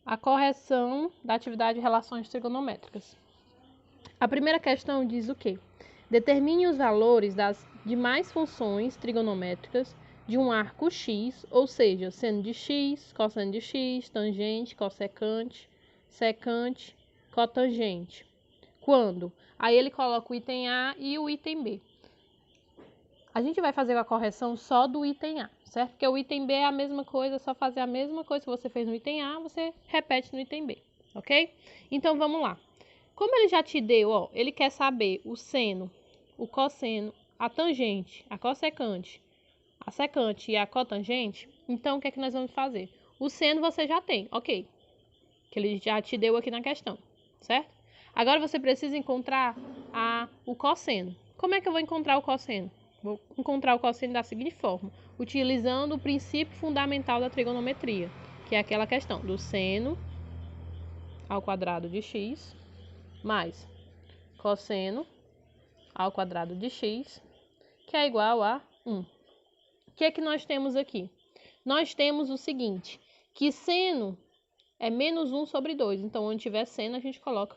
a correção da atividade de relações trigonométricas. A primeira questão diz o quê? Determine os valores das demais funções trigonométricas de um arco x, ou seja, seno de x, cosseno de x, tangente, cossecante, secante, cotangente. Quando? Aí ele coloca o item A e o item B. A gente vai fazer a correção só do item A, certo? Porque o item B é a mesma coisa, é só fazer a mesma coisa que você fez no item A, você repete no item B, ok? Então, vamos lá. Como ele já te deu, ó, ele quer saber o seno, o cosseno, a tangente, a cossecante, a secante e a cotangente, então o que é que nós vamos fazer? O seno você já tem, ok, que ele já te deu aqui na questão, certo? Agora você precisa encontrar o cosseno. Como é que eu vou encontrar o cosseno? Vou encontrar o cosseno da seguinte forma, utilizando o princípio fundamental da trigonometria, que é aquela questão do seno ao quadrado de x mais cosseno ao quadrado de x, que é igual a 1. O que é que nós temos aqui? Nós temos o seguinte, que seno é menos 1 sobre 2. Então, onde tiver seno, a gente coloca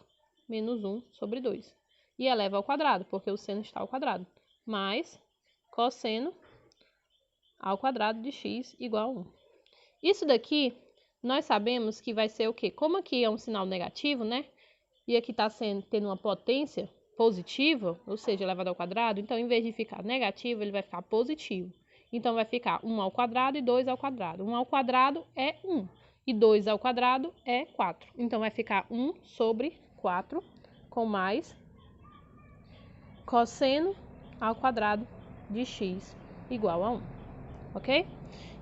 menos 1 sobre 2. E eleva ao quadrado, porque o seno está ao quadrado. Mais cosseno ao quadrado de x igual a 1. Isso daqui, nós sabemos que vai ser o quê? Como aqui é um sinal negativo, né? E aqui está tendo uma potência positiva, ou seja, elevado ao quadrado, então, em vez de ficar negativo, ele vai ficar positivo. Então, vai ficar 1 ao quadrado e 2 ao quadrado. 1 ao quadrado é 1. E 2 ao quadrado é 4. Então, vai ficar 1 sobre 4 com mais cosseno ao quadrado de x igual a 1. Ok?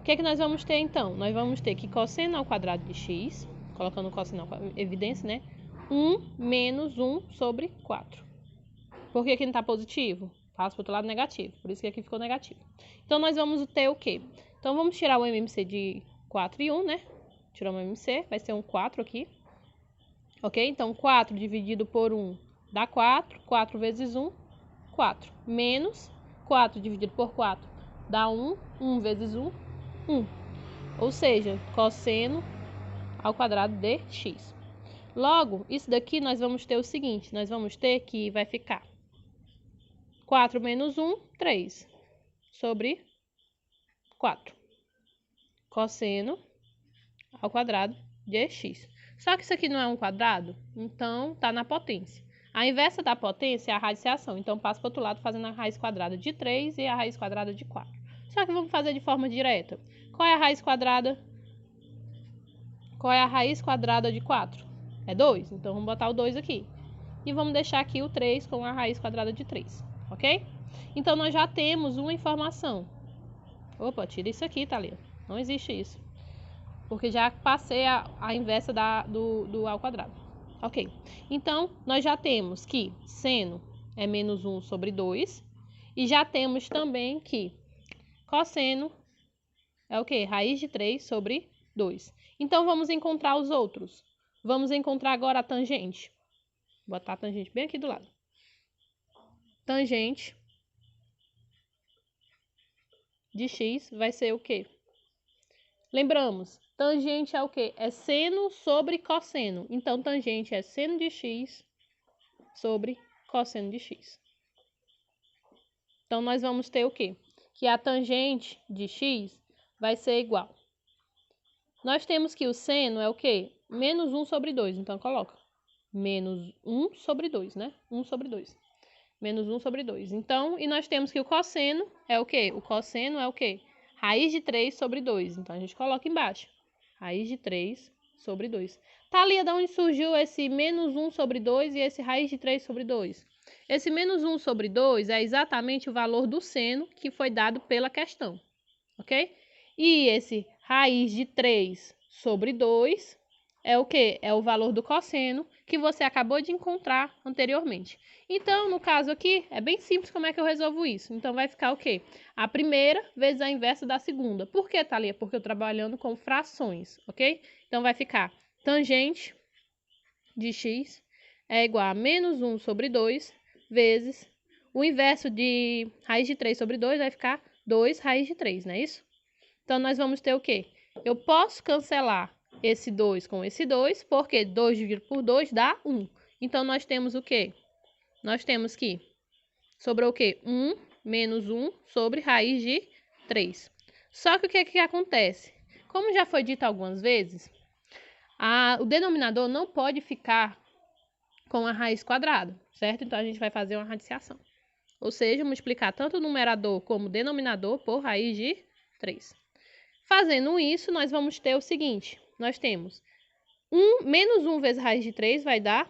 O que é que nós vamos ter, então? Nós vamos ter que cosseno ao quadrado de x, colocando o cosseno em evidência, né? 1 menos 1 sobre 4. Por que aqui não está positivo? Passa para o outro lado negativo. Por isso que aqui ficou negativo. Então, nós vamos ter o quê? Então, vamos tirar o MMC de 4 e 1, né? Tiramos o MMC, vai ser um 4 aqui. Ok? Então, 4 dividido por 1 dá 4. 4 vezes 1, 4. Menos 4 dividido por 4 dá 1. 1 vezes 1, 1. Ou seja, cosseno ao quadrado de x. Logo, isso daqui nós vamos ter o seguinte. Nós vamos ter que vai ficar 4 menos 1, 3. Sobre 4. Cosseno ao quadrado de x. Só que isso aqui não é um quadrado, então está na potência. A inversa da potência é a radiciação, então passa para o outro lado fazendo a raiz quadrada de 3 e a raiz quadrada de 4. Só que vamos fazer de forma direta. Qual é a raiz quadrada? Qual é a raiz quadrada de 4? É 2, então vamos botar o 2 aqui. E vamos deixar aqui o 3 com a raiz quadrada de 3, ok? Então, nós já temos uma informação. Opa, tira isso aqui, Thalia. Não existe isso. Porque já passei a inversa do ao quadrado. Ok. Então, nós já temos que seno é menos 1 sobre 2. E já temos também que cosseno é o quê? Raiz de 3 sobre 2. Então, vamos encontrar os outros. Vamos encontrar agora a tangente. Vou botar a tangente bem aqui do lado. Tangente de x vai ser o quê? Lembramos, tangente é o quê? É seno sobre cosseno. Então, tangente é seno de x sobre cosseno de x. Então, nós vamos ter o quê? Que a tangente de x vai ser igual. Nós temos que o seno é o quê? Menos 1 sobre 2. Então, coloca menos 1 sobre 2, né? 1 sobre 2. Menos 1 sobre 2. Então, e nós temos que o cosseno é o quê? O cosseno é o quê? Raiz de 3 sobre 2. Então, a gente coloca embaixo. Raiz de 3 sobre 2. Thalia, de onde surgiu esse menos 1 sobre 2 e esse raiz de 3 sobre 2? Esse menos 1 sobre 2 é exatamente o valor do seno que foi dado pela questão. Ok? E esse raiz de 3 sobre 2 é o quê? É o valor do cosseno que você acabou de encontrar anteriormente. Então, no caso aqui, é bem simples como é que eu resolvo isso. Então, vai ficar o quê? A primeira vezes a inversa da segunda. Por que, Thalia? Porque eu estou trabalhando com frações, ok? Então, vai ficar tangente de x é igual a menos 1 sobre 2 vezes o inverso de raiz de 3 sobre 2 vai ficar 2 raiz de 3, não é isso? Então, nós vamos ter o quê? Eu posso cancelar esse 2 com esse 2, porque 2 dividido por 2 dá 1. Então, nós temos o quê? Nós temos que sobrou o quê? 1 menos 1 sobre raiz de 3. Só que o que acontece? Como já foi dito algumas vezes, o denominador não pode ficar com a raiz quadrada, certo? Então, a gente vai fazer uma radiciação. Ou seja, multiplicar tanto o numerador como o denominador por raiz de 3. Fazendo isso, nós vamos ter o seguinte. Nós temos menos 1 vezes raiz de 3 vai dar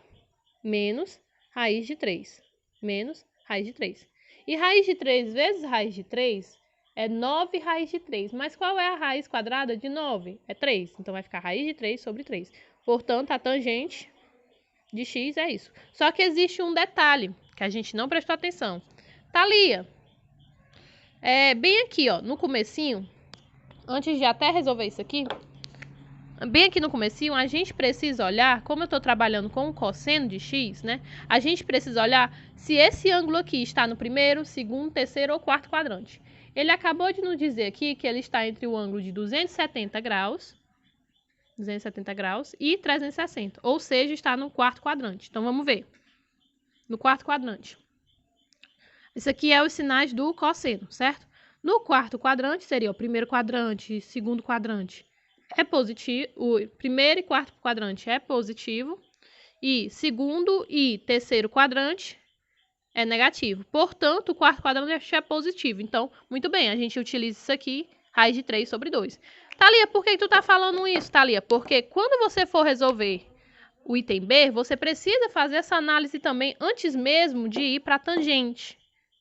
menos raiz de 3. Menos raiz de 3. E raiz de 3 vezes raiz de 3 é 9 raiz de 3. Mas qual é a raiz quadrada de 9? É 3. Então, vai ficar raiz de 3 sobre 3. Portanto, a tangente de x é isso. Só que existe um detalhe que a gente não prestou atenção. Thalia, bem aqui, ó, no comecinho, antes de até resolver isso aqui, bem aqui no comecinho, a gente precisa olhar, como eu estou trabalhando com o cosseno de x, né? A gente precisa olhar se esse ângulo aqui está no primeiro, segundo, terceiro ou quarto quadrante. Ele acabou de nos dizer aqui que ele está entre o ângulo de 270 graus e 360, ou seja, está no quarto quadrante. Então, vamos ver. No quarto quadrante. Isso aqui é os sinais do cosseno, certo? No quarto quadrante, seria o primeiro quadrante, segundo quadrante é positivo, o primeiro e quarto quadrante é positivo, e segundo e terceiro quadrante é negativo. Portanto, o quarto quadrante é positivo. Então, muito bem, a gente utiliza isso aqui, raiz de 3 sobre 2. Thalia, por que tu tá falando isso, Thalia? Porque quando você for resolver o item B, você precisa fazer essa análise também antes mesmo de ir para a tangente,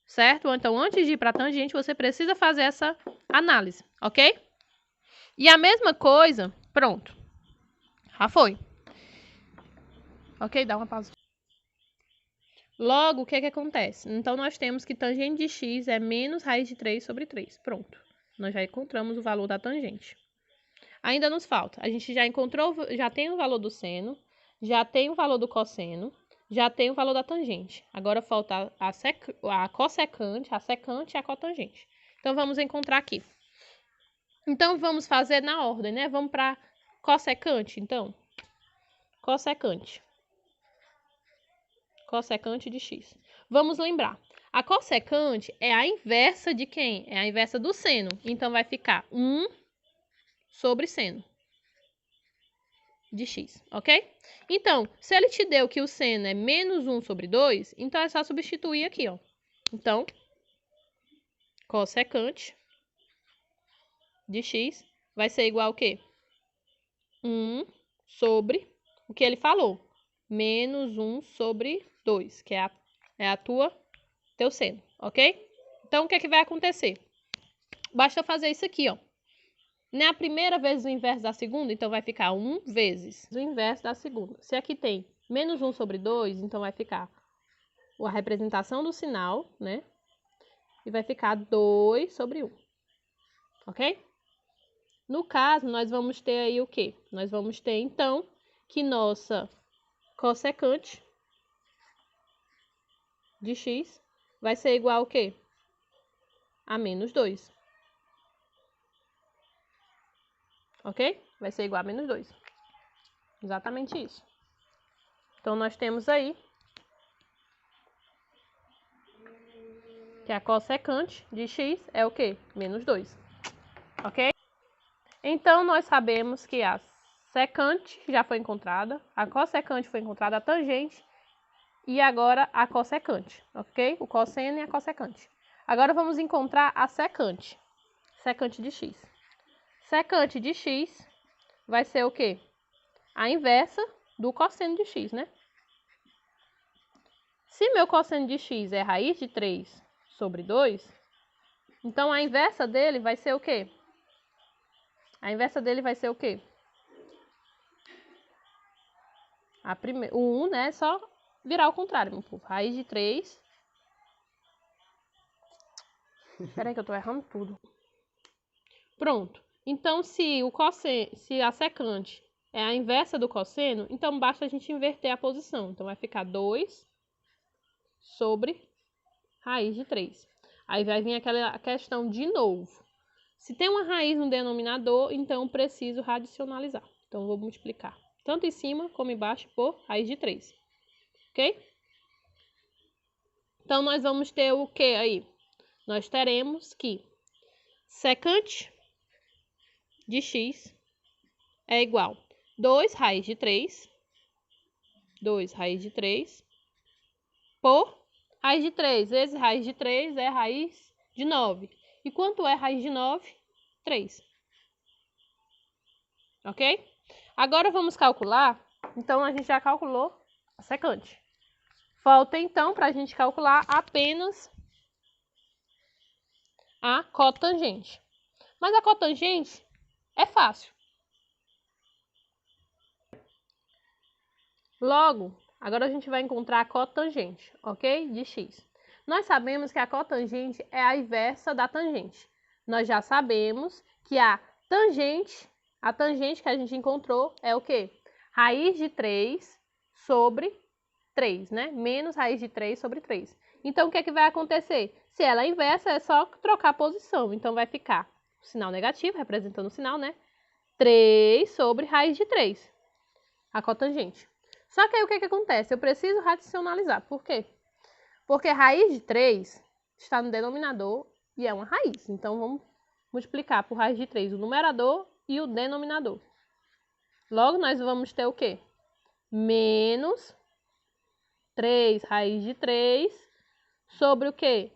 certo? Então, antes de ir para a tangente, você precisa fazer essa análise, ok? E a mesma coisa, pronto. Já foi. Ok? Dá uma pausa. Logo, o que acontece? Então, nós temos que tangente de x é menos raiz de 3 sobre 3. Pronto. Nós já encontramos o valor da tangente. Ainda nos falta. A gente já encontrou, já tem o valor do seno, já tem o valor do cosseno, já tem o valor da tangente. Agora falta a cossecante, a secante e a cotangente. Então, vamos encontrar aqui. Então, vamos fazer na ordem, né? Vamos para cossecante, então. Cossecante. Cossecante de x. Vamos lembrar. A cossecante é a inversa de quem? É a inversa do seno. Então, vai ficar 1 sobre seno de x, ok? Então, se ele te deu que o seno é menos 1 sobre 2, então é só substituir aqui, ó. Então, cossecante de x vai ser igual ao quê? 1 sobre o que ele falou. Menos 1 sobre 2, que é teu seno, ok? Então, o que vai acontecer? Basta fazer isso aqui, ó. Não é a primeira vezes o inverso da segunda, então vai ficar 1 vezes o inverso da segunda. Se aqui tem menos 1 sobre 2, então vai ficar a representação do sinal, né? E vai ficar 2 sobre 1, ok? No caso, nós vamos ter aí o quê? Nós vamos ter, então, que nossa cossecante de x vai ser igual ao quê? A menos 2. Ok? Vai ser igual a menos 2. Exatamente isso. Então, nós temos aí que a cossecante de x é o quê? Menos 2. Ok? Então, nós sabemos que a secante já foi encontrada, a cossecante foi encontrada, a tangente e agora a cossecante, ok? O cosseno e a cossecante. Agora, vamos encontrar a secante. Secante de x. Secante de x vai ser o quê? A inversa do cosseno de x, né? Se meu cosseno de x é raiz de 3 sobre 2, então a inversa dele vai ser o quê? A inversa dele vai ser o quê? O 1, né? É só virar ao contrário, meu povo. Raiz de 3. Peraí que eu tô errando tudo. Pronto. Então, se a secante é a inversa do cosseno, então basta a gente inverter a posição. Então, vai ficar 2 sobre raiz de 3. Aí vai vir aquela questão de novo. Se tem uma raiz no denominador, então preciso radicionalizar. Então, vou multiplicar tanto em cima como embaixo por raiz de 3. Ok? Então, nós vamos ter o que aí? Nós teremos que secante de x é igual a 2 raiz de 3, 2 raiz de 3, por raiz de 3 vezes raiz de 3 é raiz de 9. E quanto é raiz de 9? 3. Ok? Agora vamos calcular. Então, a gente já calculou a secante. Falta, então, para a gente calcular apenas a cotangente. Mas a cotangente é fácil. Logo, agora a gente vai encontrar a cotangente, ok? De x. Nós sabemos que a cotangente é a inversa da tangente. Nós já sabemos que a tangente que a gente encontrou é o quê? Raiz de 3 sobre 3, né? Menos raiz de 3 sobre 3. Então, o que é que vai acontecer? Se ela é inversa, é só trocar a posição. Então, vai ficar o sinal negativo, representando o sinal, né? 3 sobre raiz de 3, a cotangente. Só que aí o que acontece? Eu preciso racionalizar. Por quê? Porque raiz de 3 está no denominador e é uma raiz. Então, vamos multiplicar por raiz de 3 o numerador e o denominador. Logo, nós vamos ter o quê? Menos 3 raiz de 3 sobre o quê?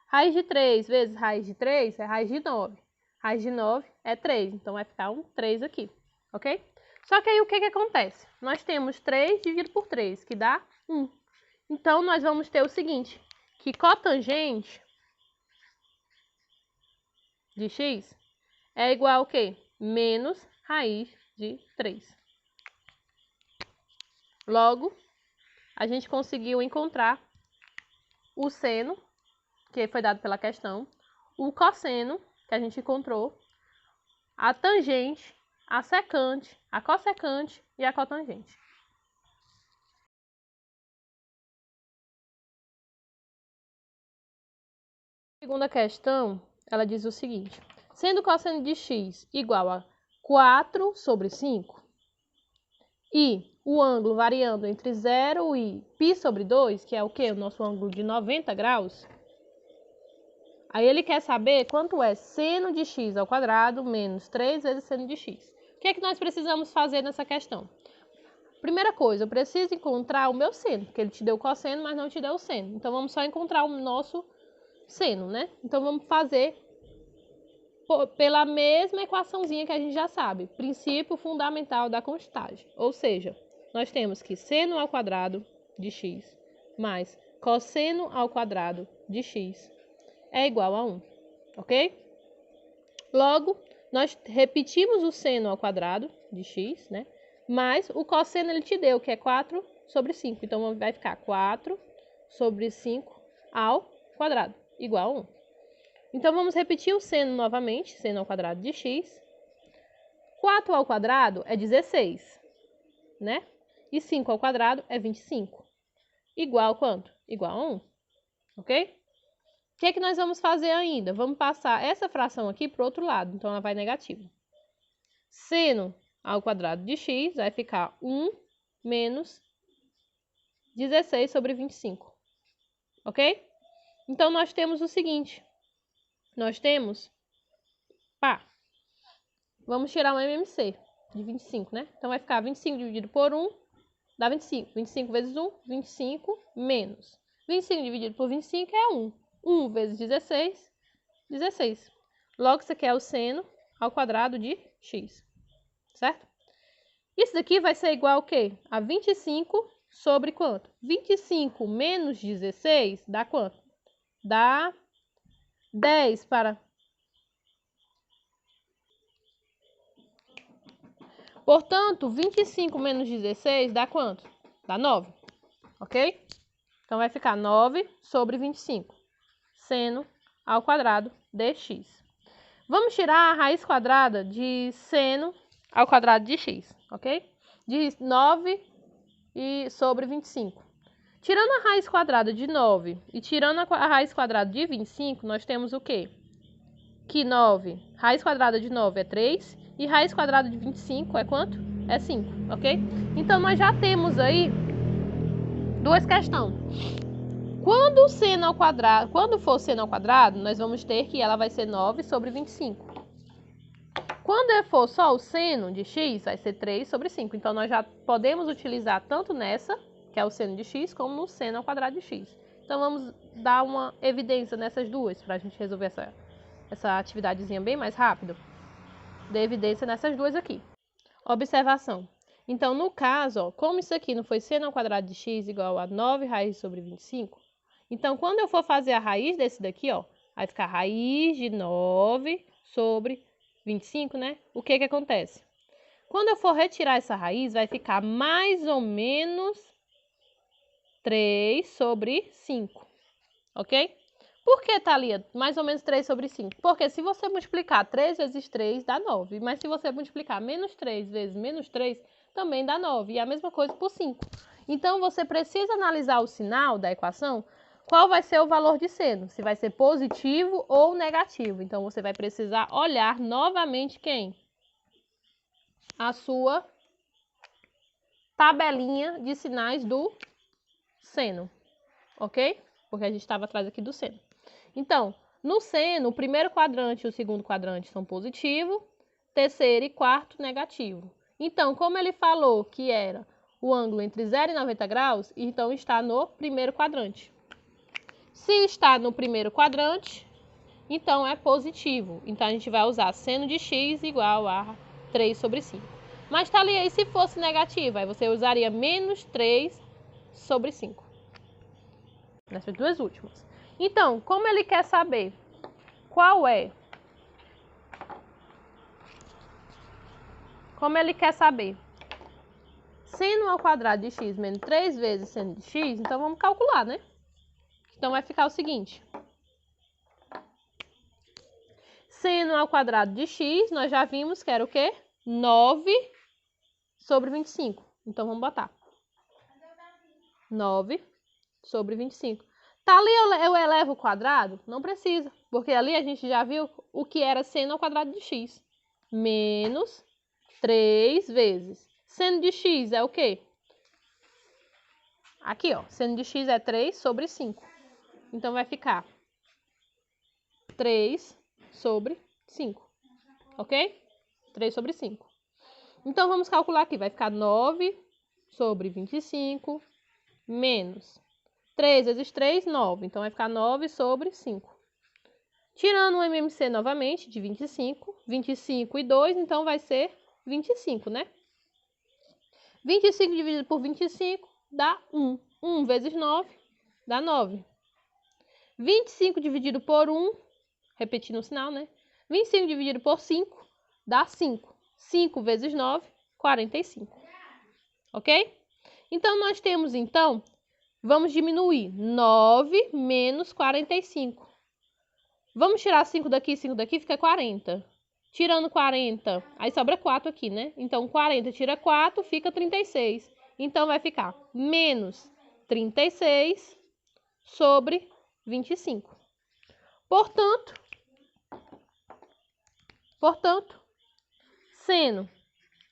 Raiz de 3 vezes raiz de 3 é raiz de 9. Raiz de 9 é 3, então vai ficar um 3 aqui, ok? Só que aí o que acontece? Nós temos 3 dividido por 3, que dá 1. Então, nós vamos ter o seguinte, que cotangente de x é igual ao quê? Menos raiz de 3. Logo, a gente conseguiu encontrar o seno, que foi dado pela questão, o cosseno, que a gente encontrou, a tangente, a secante, a cossecante e a cotangente. A segunda questão, ela diz o seguinte: sendo o cosseno de x igual a 4 sobre 5 e o ângulo variando entre 0 e π sobre 2, que é o quê? O nosso ângulo de 90 graus. Aí ele quer saber quanto é seno de x ao quadrado menos 3 vezes seno de x. O que é que nós precisamos fazer nessa questão? Primeira coisa, eu preciso encontrar o meu seno, porque ele te deu o cosseno, mas não te deu o seno. Então, vamos só encontrar o nosso seno, né? Então, vamos fazer pela mesma equaçãozinha que a gente já sabe. Princípio fundamental da constagem. Ou seja, nós temos que seno ao quadrado de x mais cosseno ao quadrado de x é igual a 1, ok? Logo, nós repetimos o seno ao quadrado de x, né? Mas o cosseno ele te deu, que é 4 sobre 5. Então, vai ficar 4 sobre 5 ao quadrado, igual a 1. Então, vamos repetir o seno novamente, seno ao quadrado de x. 4 ao quadrado é 16, né? E 5 ao quadrado é 25. Igual a quanto? Igual a 1, ok? O que é que nós vamos fazer ainda? Vamos passar essa fração aqui para o outro lado, então ela vai negativa. Seno ao quadrado de x vai ficar 1 menos 16 sobre 25, ok? Então, nós temos o seguinte, nós temos, vamos tirar um MMC de 25, né? Então, vai ficar 25 dividido por 1, dá 25. 25 vezes 1, 25 menos. 25 dividido por 25 é 1. 1 vezes 16, 16. Logo, isso aqui é o seno ao quadrado de x, certo? Isso daqui vai ser igual a quê? A 25 sobre quanto? 25 menos 16 dá quanto? Dá 10 para... Portanto, 25 menos 16 dá quanto? Dá 9, ok? Então, vai ficar 9 sobre 25. Seno ao quadrado de x. Vamos tirar a raiz quadrada de seno ao quadrado de x, ok? De 9 sobre 25. Tirando a raiz quadrada de 9 e tirando a raiz quadrada de 25, nós temos o quê? que raiz quadrada de 9 é 3 e raiz quadrada de 25 é quanto? É 5, ok? Então, nós já temos aí duas questões. Quando for seno ao quadrado, nós vamos ter que ela vai ser 9 sobre 25. Quando for só o seno de x, vai ser 3 sobre 5. Então, nós já podemos utilizar tanto nessa, que é o seno de x, como no seno ao quadrado de x. Então, vamos dar uma evidência nessas duas, para a gente resolver essa atividadezinha bem mais rápido. Dê evidência nessas duas aqui. Observação. Então, no caso, ó, como isso aqui não foi seno ao quadrado de x igual a 9 raiz sobre 25, então, quando eu for fazer a raiz desse daqui, ó, vai ficar raiz de 9 sobre 25, né? O que que acontece? Quando eu for retirar essa raiz, vai ficar mais ou menos 3 sobre 5, ok? Por que, Thalia, mais ou menos 3 sobre 5? Porque se você multiplicar 3 vezes 3, dá 9. Mas se você multiplicar menos 3 vezes menos 3, também dá 9. E a mesma coisa por 5. Então, você precisa analisar o sinal da equação, qual vai ser o valor de seno, se vai ser positivo ou negativo. Então, você vai precisar olhar novamente quem? A sua tabelinha de sinais do seno, ok? Porque a gente estava atrás aqui do seno. Então, no seno, o primeiro quadrante e o segundo quadrante são positivos, terceiro e quarto negativo. Então, como ele falou que era o ângulo entre 0 e 90 graus, então está no primeiro quadrante. Se está no primeiro quadrante, então é positivo. Então, a gente vai usar seno de x igual a 3 sobre 5. Mas, Thalia, aí se fosse negativo, aí você usaria menos 3 sobre 5. Nessas duas últimas. Então, como ele quer saber qual é? Como ele quer saber? Seno ao quadrado de x menos 3 vezes seno de x, então vamos calcular, né? Então, vai ficar o seguinte. Seno ao quadrado de x, nós já vimos que era o quê? 9 sobre 25. Então, vamos botar 9 sobre 25. Tá ali, eu elevo o quadrado? Não precisa, porque ali a gente já viu o que era seno ao quadrado de x. Menos 3 vezes. Seno de x é o quê? Aqui, ó. Seno de x é 3 sobre 5. Então, vai ficar 3 sobre 5. Ok? 3 sobre 5. Então, vamos calcular aqui. Vai ficar 9 sobre 25 menos 3 vezes 3, 9. Então, vai ficar 9 sobre 5. Tirando o MMC novamente, de 25. 25 e 2, então vai ser 25, né? 25 dividido por 25 dá 1. 1 vezes 9 dá 9. 25 dividido por 1, repetindo o sinal, né? 25 dividido por 5 dá 5. 5 vezes 9, 45. Ok? Então, nós temos, vamos diminuir 9 menos 45. Vamos tirar 5 daqui, fica 40. Tirando 40, aí sobra 4 aqui, né? Então, 40 tira 4, fica 36. Então, vai ficar menos 36 sobre 25. Portanto, seno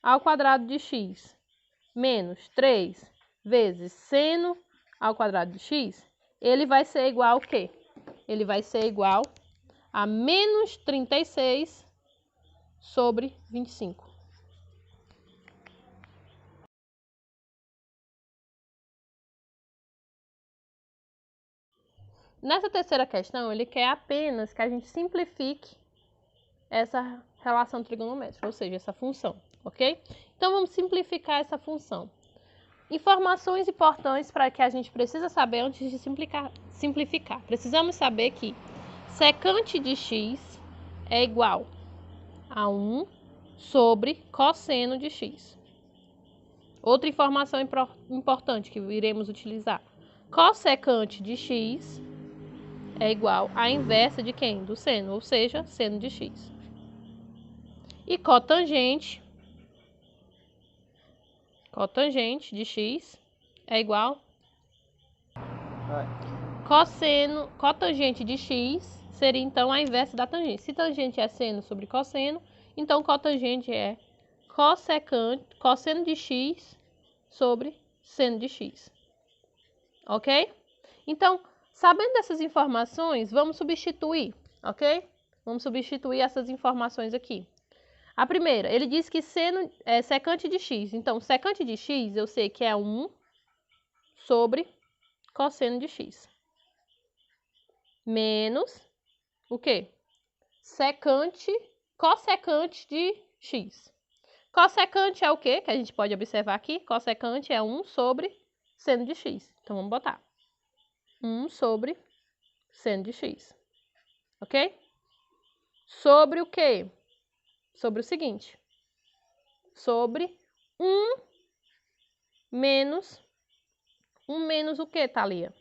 ao quadrado de x menos 3 vezes seno ao quadrado de x, ele vai ser igual ao quê? Ele vai ser igual a menos 36 sobre 25. Nessa terceira questão, ele quer apenas que a gente simplifique essa relação trigonométrica, ou seja, essa função, ok? Então, vamos simplificar essa função. Informações importantes para que a gente precisa saber antes de simplificar. Precisamos saber que secante de x é igual a 1 sobre cosseno de x. Outra informação importante que iremos utilizar. Cossecante de x é igual à inversa de quem? Do seno, ou seja, seno de x. E cotangente de x é igual cotangente de x seria então a inversa da tangente. Se tangente é seno sobre cosseno, então cotangente é cosseno de x sobre seno de x. Ok? Então, sabendo dessas informações, vamos substituir, ok? Vamos substituir essas informações aqui. A primeira, ele diz que seno é secante de x. Então, secante de x eu sei que é 1 sobre cosseno de x. Menos o quê? Cossecante de x. Cossecante é o quê? Que a gente pode observar aqui. Cossecante é 1 sobre seno de x. Então, vamos botar 1 sobre seno de x. Ok? Sobre o quê? Sobre o seguinte. Sobre 1 menos o que, Thalia?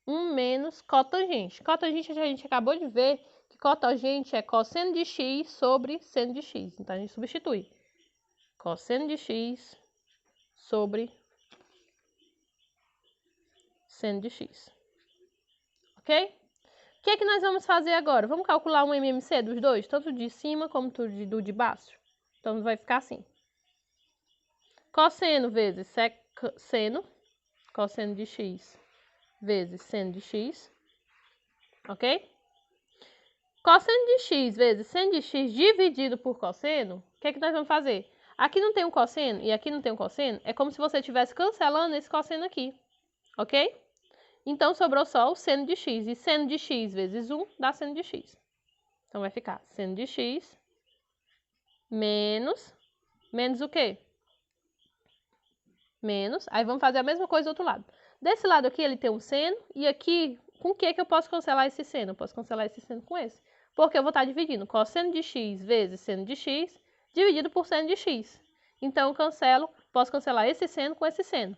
1 menos cotangente. Cotangente a gente acabou de ver que cotangente é cosseno de x sobre seno de x. Então, a gente substitui. Cosseno de x sobre seno de x. Ok? O que é que nós vamos fazer agora? Vamos calcular um MMC dos dois, tanto de cima como do de baixo. Então, vai ficar assim. Cosseno vezes seno, cosseno de x vezes seno de x, ok? Cosseno de x vezes seno de x dividido por cosseno, o que é que nós vamos fazer? Aqui não tem um cosseno e aqui não tem um cosseno, é como se você estivesse cancelando esse cosseno aqui, ok? Então, sobrou só o seno de x, e seno de x vezes 1 dá seno de x. Então, vai ficar seno de x menos o quê? Menos, aí vamos fazer a mesma coisa do outro lado. Desse lado aqui ele tem um seno, e aqui, com o que eu posso cancelar esse seno? Eu posso cancelar esse seno com esse. Porque eu vou estar dividindo cosseno de x vezes seno de x, dividido por seno de x. Então, eu posso cancelar esse seno com esse seno.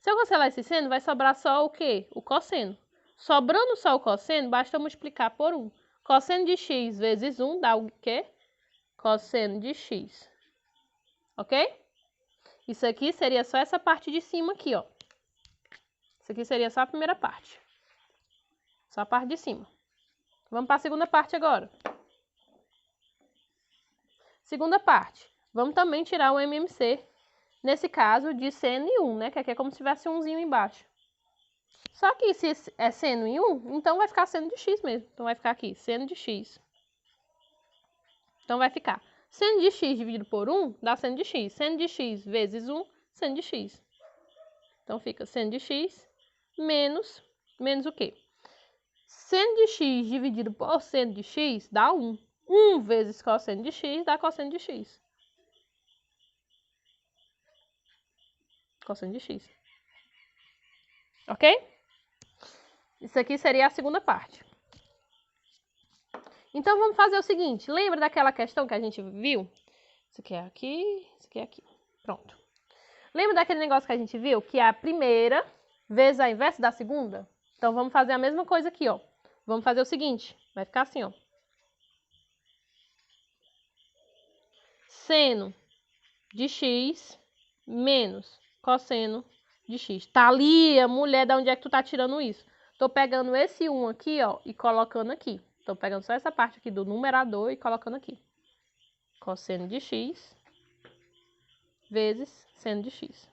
Se eu cancelar esse seno, vai sobrar só o quê? O cosseno. Sobrando só o cosseno, basta multiplicar por 1. Cosseno de x vezes 1 dá o quê? Cosseno de x. Ok? Isso aqui seria só essa parte de cima aqui, ó. Isso aqui seria só a primeira parte. Só a parte de cima. Vamos para a segunda parte agora. Segunda parte. Vamos também tirar o MMC, nesse caso, de seno e 1, né? Que aqui é como se tivesse umzinho embaixo. Só que se é seno e 1, então vai ficar seno de x mesmo. Então vai ficar aqui, seno de x. Então vai ficar seno de x dividido por 1 dá seno de x. Seno de x vezes 1, seno de x. Então fica seno de x menos o quê? Seno de x dividido por seno de x dá 1. 1 vezes cosseno de x dá cosseno de x. Cosseno de x. Ok? Isso aqui seria a segunda parte. Então, vamos fazer o seguinte. Lembra daquela questão que a gente viu? Isso aqui é aqui, isso aqui é aqui. Pronto. Lembra daquele negócio que a gente viu? Que é a primeira vezes a inversa da segunda? Então, vamos fazer a mesma coisa aqui, ó. Vamos fazer o seguinte. Vai ficar assim, ó. Seno de x menos cosseno de x. Thalia, mulher, de onde é que tu tá tirando isso? Tô pegando esse 1 aqui, ó, e colocando aqui. Tô pegando só essa parte aqui do numerador e colocando aqui. Cosseno de x vezes seno de x.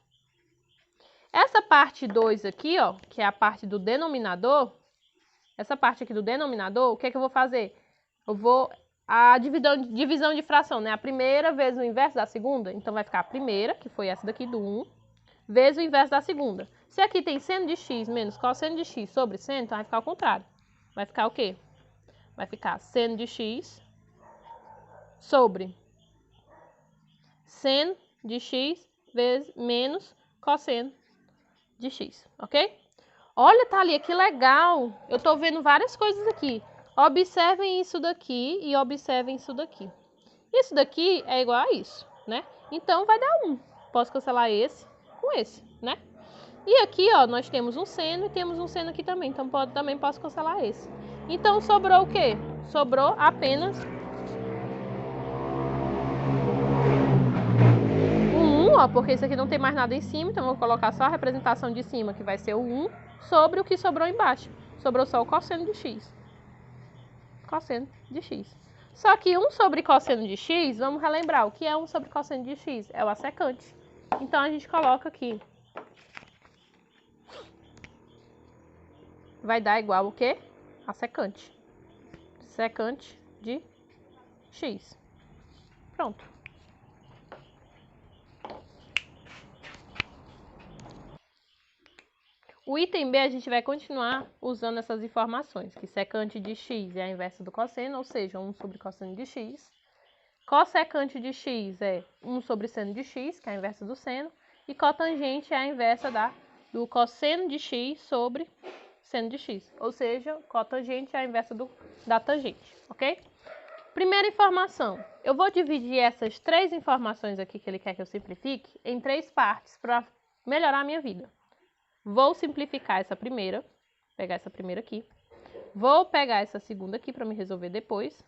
Essa parte 2 aqui, ó, que é a parte do denominador, essa parte aqui do denominador, o que é que eu vou fazer? Eu vou a divisão de fração, né? A primeira vezes o inverso da segunda, então vai ficar a primeira, que foi essa daqui do 1, vezes o inverso da segunda. Se aqui tem seno de x menos cosseno de x sobre seno, então vai ficar ao contrário. Vai ficar o quê? Vai ficar seno de x sobre seno de x vezes menos cosseno de x, ok? Olha, Thalia, que legal! Eu tô vendo várias coisas aqui. Observem isso daqui e observem isso daqui. Isso daqui é igual a isso, né? Então, vai dar 1. Posso cancelar esse com esse, né? E aqui, ó, nós temos um seno e temos um seno aqui também. Então, também posso cancelar esse. Então, sobrou o quê? Sobrou apenas o 1, ó, porque isso aqui não tem mais nada em cima. Então, eu vou colocar só a representação de cima, que vai ser o 1, sobre o que sobrou embaixo. Sobrou só o cosseno de x. cosseno de x. Só que 1 sobre cosseno de x, vamos relembrar, o que é 1 sobre cosseno de x? É o assecante. Então, a gente coloca aqui. Vai dar igual o quê? Assecante. Secante de x. Pronto. O item B a gente vai continuar usando essas informações, que secante de x é a inversa do cosseno, ou seja, 1 sobre cosseno de x. Cossecante de x é 1 sobre seno de x, que é a inversa do seno. E cotangente é a inversa do cosseno de x sobre seno de x. Ou seja, cotangente é a inversa da tangente, ok? Primeira informação. Eu vou dividir essas 3 informações aqui que ele quer que eu simplifique em 3 partes para melhorar a minha vida. Vou simplificar essa primeira, pegar essa primeira aqui. Vou pegar essa segunda aqui para me resolver depois.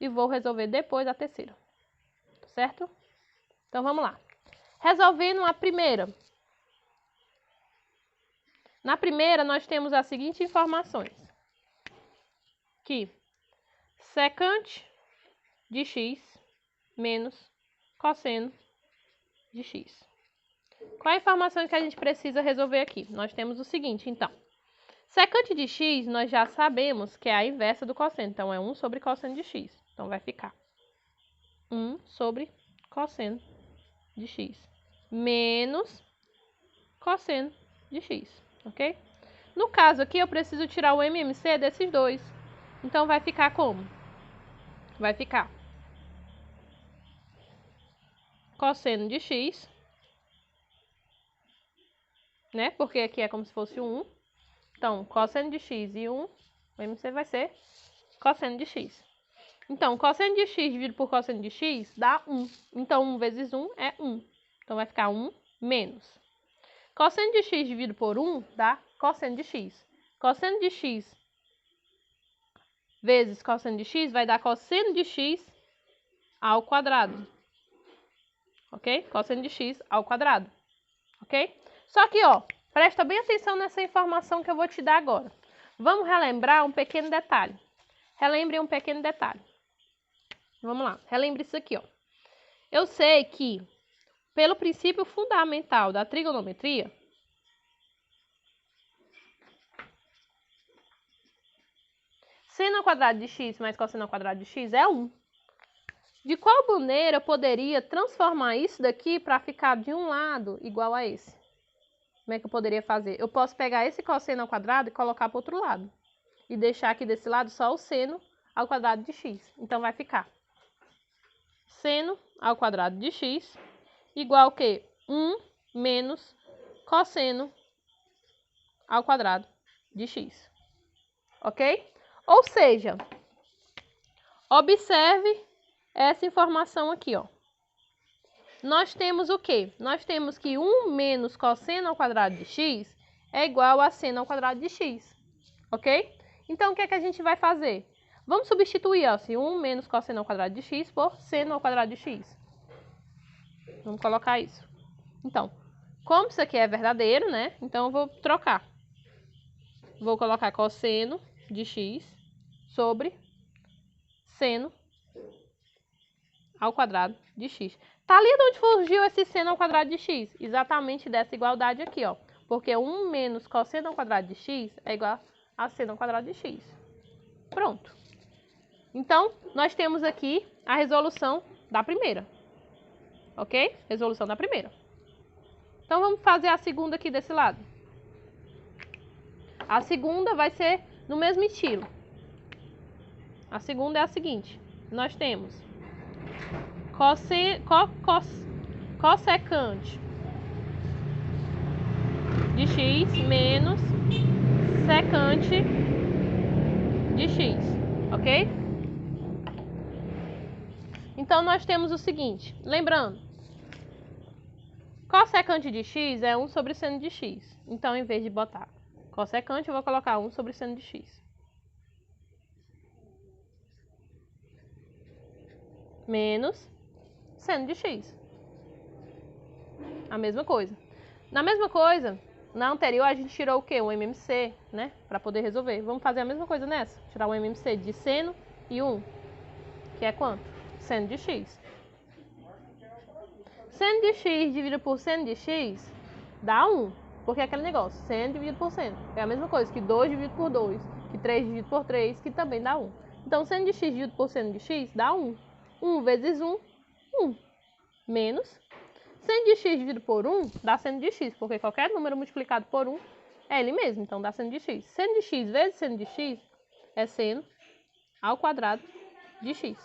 E vou resolver depois a terceira. Certo? Então, vamos lá. Resolvendo a primeira. Na primeira, nós temos as seguintes informações. Que secante de x menos cosseno de x. Qual é a informação que a gente precisa resolver aqui? Nós temos o seguinte, então. Secante de x, nós já sabemos que é a inversa do cosseno. Então, é 1 sobre cosseno de x. Então, vai ficar 1 sobre cosseno de x menos cosseno de x, ok? No caso aqui, eu preciso tirar o MMC desses dois. Então, vai ficar como? Vai ficar cosseno de x, né? Porque aqui é como se fosse 1. Então, cosseno de x e 1, o MC vai ser cosseno de x. Então, cosseno de x dividido por cosseno de x dá 1. Então, 1 vezes 1 é 1. Então, vai ficar 1 menos. Cosseno de x dividido por 1 dá cosseno de x. Cosseno de x vezes cosseno de x vai dar cosseno de x ao quadrado. Ok? Cosseno de x ao quadrado. Ok? Só que, ó, presta bem atenção nessa informação que eu vou te dar agora. Vamos relembrar um pequeno detalhe. Relembre um pequeno detalhe. Vamos lá, relembre isso aqui, ó. Eu sei que, pelo princípio fundamental da trigonometria, seno ao quadrado de x mais cosseno ao quadrado de x é 1. De qual maneira eu poderia transformar isso daqui para ficar de um lado igual a esse? Como é que eu poderia fazer? Eu posso pegar esse cosseno ao quadrado e colocar para o outro lado. E deixar aqui desse lado só o seno ao quadrado de x. Então, vai ficar seno ao quadrado de x igual a quê? 1 menos cosseno ao quadrado de x. Ok? Ou seja, observe essa informação aqui, ó. Nós temos o quê? Nós temos que 1 menos cosseno ao quadrado de x é igual a seno ao quadrado de x. Ok? Então, o que é que a gente vai fazer? Vamos substituir, ó, 1 menos cosseno ao quadrado de x por seno ao quadrado de x. Vamos colocar isso. Então, como isso aqui é verdadeiro, né? Então, eu vou trocar. Vou colocar cosseno de x sobre seno ao quadrado de x. Tá ali de onde surgiu esse seno ao quadrado de x? Exatamente dessa igualdade aqui, ó. Porque 1 menos cosseno ao quadrado de x é igual a seno ao quadrado de x. Pronto. Então, nós temos aqui a resolução da primeira. Ok? Resolução da primeira. Então, vamos fazer a segunda aqui desse lado. A segunda vai ser no mesmo estilo. A segunda é a seguinte. Nós temos cossecante de x menos secante de x, ok? Então, nós temos o seguinte, lembrando, cossecante de x é 1 sobre seno de x. Então, em vez de botar cossecante, eu vou colocar 1 sobre seno de x. Menos seno de x. A mesma coisa. Na mesma coisa, na anterior a gente tirou o quê? O MMC, né? Para poder resolver. Vamos fazer a mesma coisa nessa. Tirar o MMC de seno e 1, que é quanto? Seno de x. Seno de x dividido por seno de x dá 1, porque é aquele negócio, seno dividido por seno. É a mesma coisa que 2 dividido por 2, que 3 dividido por 3, que também dá 1. Então, seno de x dividido por seno de x dá 1. 1 vezes 1, 1. Menos. Seno de x dividido por 1 dá seno de x, porque qualquer número multiplicado por 1 é ele mesmo, então dá seno de x. Seno de x vezes seno de x é seno ao quadrado de x,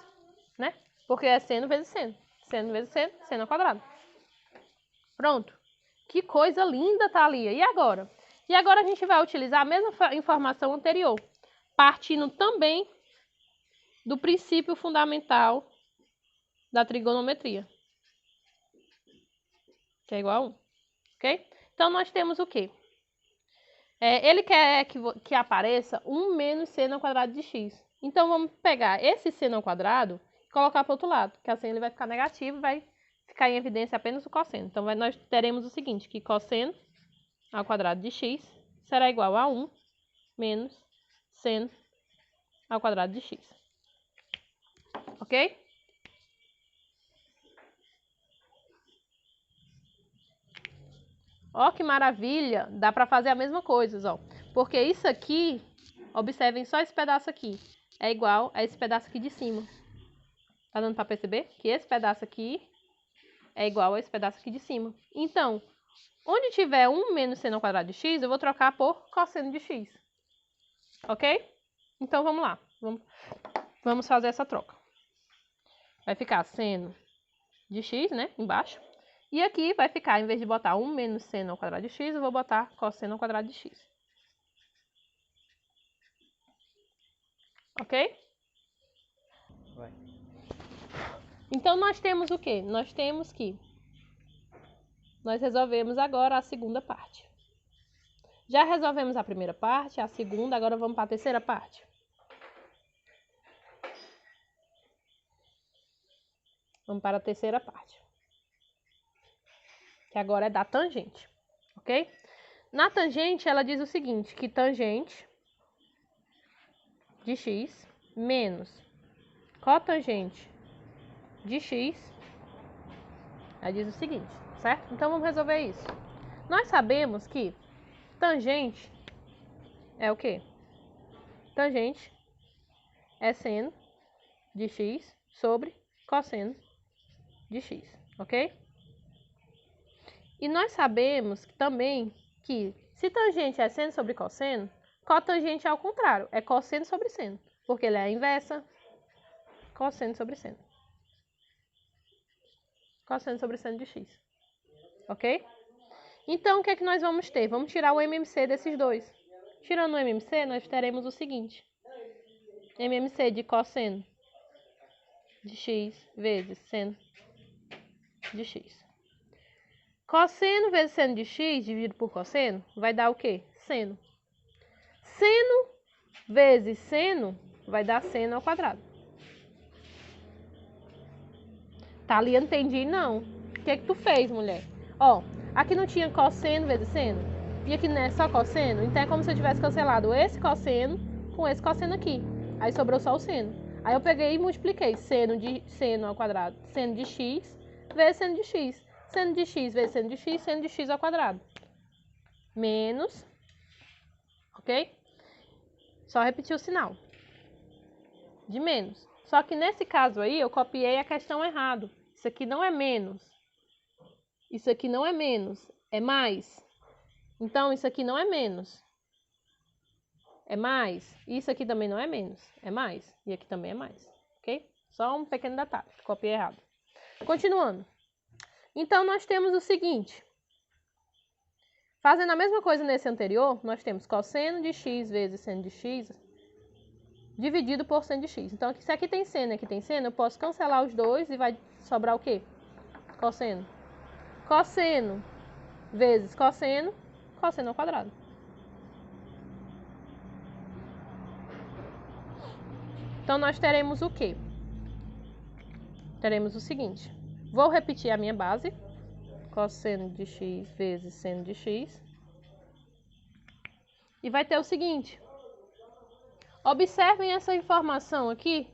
né? Porque é seno vezes seno. Seno vezes seno, seno ao quadrado. Pronto. Que coisa linda, Thalia. E agora? E agora a gente vai utilizar a mesma informação anterior, partindo também do princípio fundamental da trigonometria, que é igual a 1. Ok? Então, nós temos o quê? Ele quer que apareça 1 menos seno ao quadrado de x. Então, vamos pegar esse seno ao quadrado e colocar para o outro lado, que assim ele vai ficar negativo e vai ficar em evidência apenas o cosseno. Então, nós teremos o seguinte, que cosseno ao quadrado de x será igual a 1 menos seno ao quadrado de x. Ok? Ó, que maravilha! Dá para fazer a mesma coisa, ó. Porque isso aqui, observem só esse pedaço aqui, é igual a esse pedaço aqui de cima. Tá dando para perceber? Que esse pedaço aqui é igual a esse pedaço aqui de cima. Então, onde tiver 1 menos seno ao quadrado de x, eu vou trocar por cosseno de x. Ok? Então, vamos lá. Vamos fazer essa troca. Vai ficar seno de x, né? Embaixo. E aqui vai ficar, em vez de botar 1 menos seno ao quadrado de x, eu vou botar cosseno ao quadrado de x. Ok? Vai. Então, nós temos o quê? Nós temos que nós resolvemos agora a segunda parte. Já resolvemos a primeira parte, a segunda, agora vamos para a terceira parte. Vamos para a terceira parte, que agora é da tangente, ok? Na tangente, ela diz o seguinte, que tangente de x menos cotangente de x, ela diz o seguinte, certo? Então, vamos resolver isso. Nós sabemos que tangente é o quê? Tangente é seno de x sobre cosseno de x, ok? E nós sabemos também que se tangente é seno sobre cosseno, cotangente é ao contrário, é cosseno sobre seno, porque ele é a inversa, cosseno sobre seno. Cosseno sobre seno de x, ok? Então, o que é que nós vamos ter? Vamos tirar o MMC desses dois. Tirando o MMC, nós teremos o seguinte. MMC de cosseno de x vezes seno de x. Cosseno vezes seno de x dividido por cosseno vai dar o quê? Seno. Seno vezes seno vai dar seno ao quadrado. Thalia, não entendi não. O que é que tu fez, mulher? Ó, aqui não tinha cosseno vezes seno? E aqui não é só cosseno? Então é como se eu tivesse cancelado esse cosseno com esse cosseno aqui. Aí sobrou só o seno. Aí eu peguei e multipliquei seno ao quadrado, seno de x vezes seno de x. Seno de x vezes seno de x ao quadrado. Menos, ok? Só repetir o sinal. De menos. Só que nesse caso aí, eu copiei a questão errado. Isso aqui não é menos. Isso aqui não é menos, é mais. Então, isso aqui não é menos. É mais. Isso aqui também não é menos, é mais. E aqui também é mais, ok? Só um pequeno detalhe, copiei errado. Continuando. Então, nós temos o seguinte. Fazendo a mesma coisa nesse anterior, nós temos cosseno de x vezes seno de x dividido por seno de x. Então, se aqui tem seno e aqui tem seno, eu posso cancelar os dois e vai sobrar o quê? Cosseno. Cosseno vezes cosseno, cosseno ao quadrado. Então, nós teremos o quê? Teremos o seguinte. Vou repetir a minha base. Cosseno de x vezes seno de x. E vai ter o seguinte. Observem essa informação aqui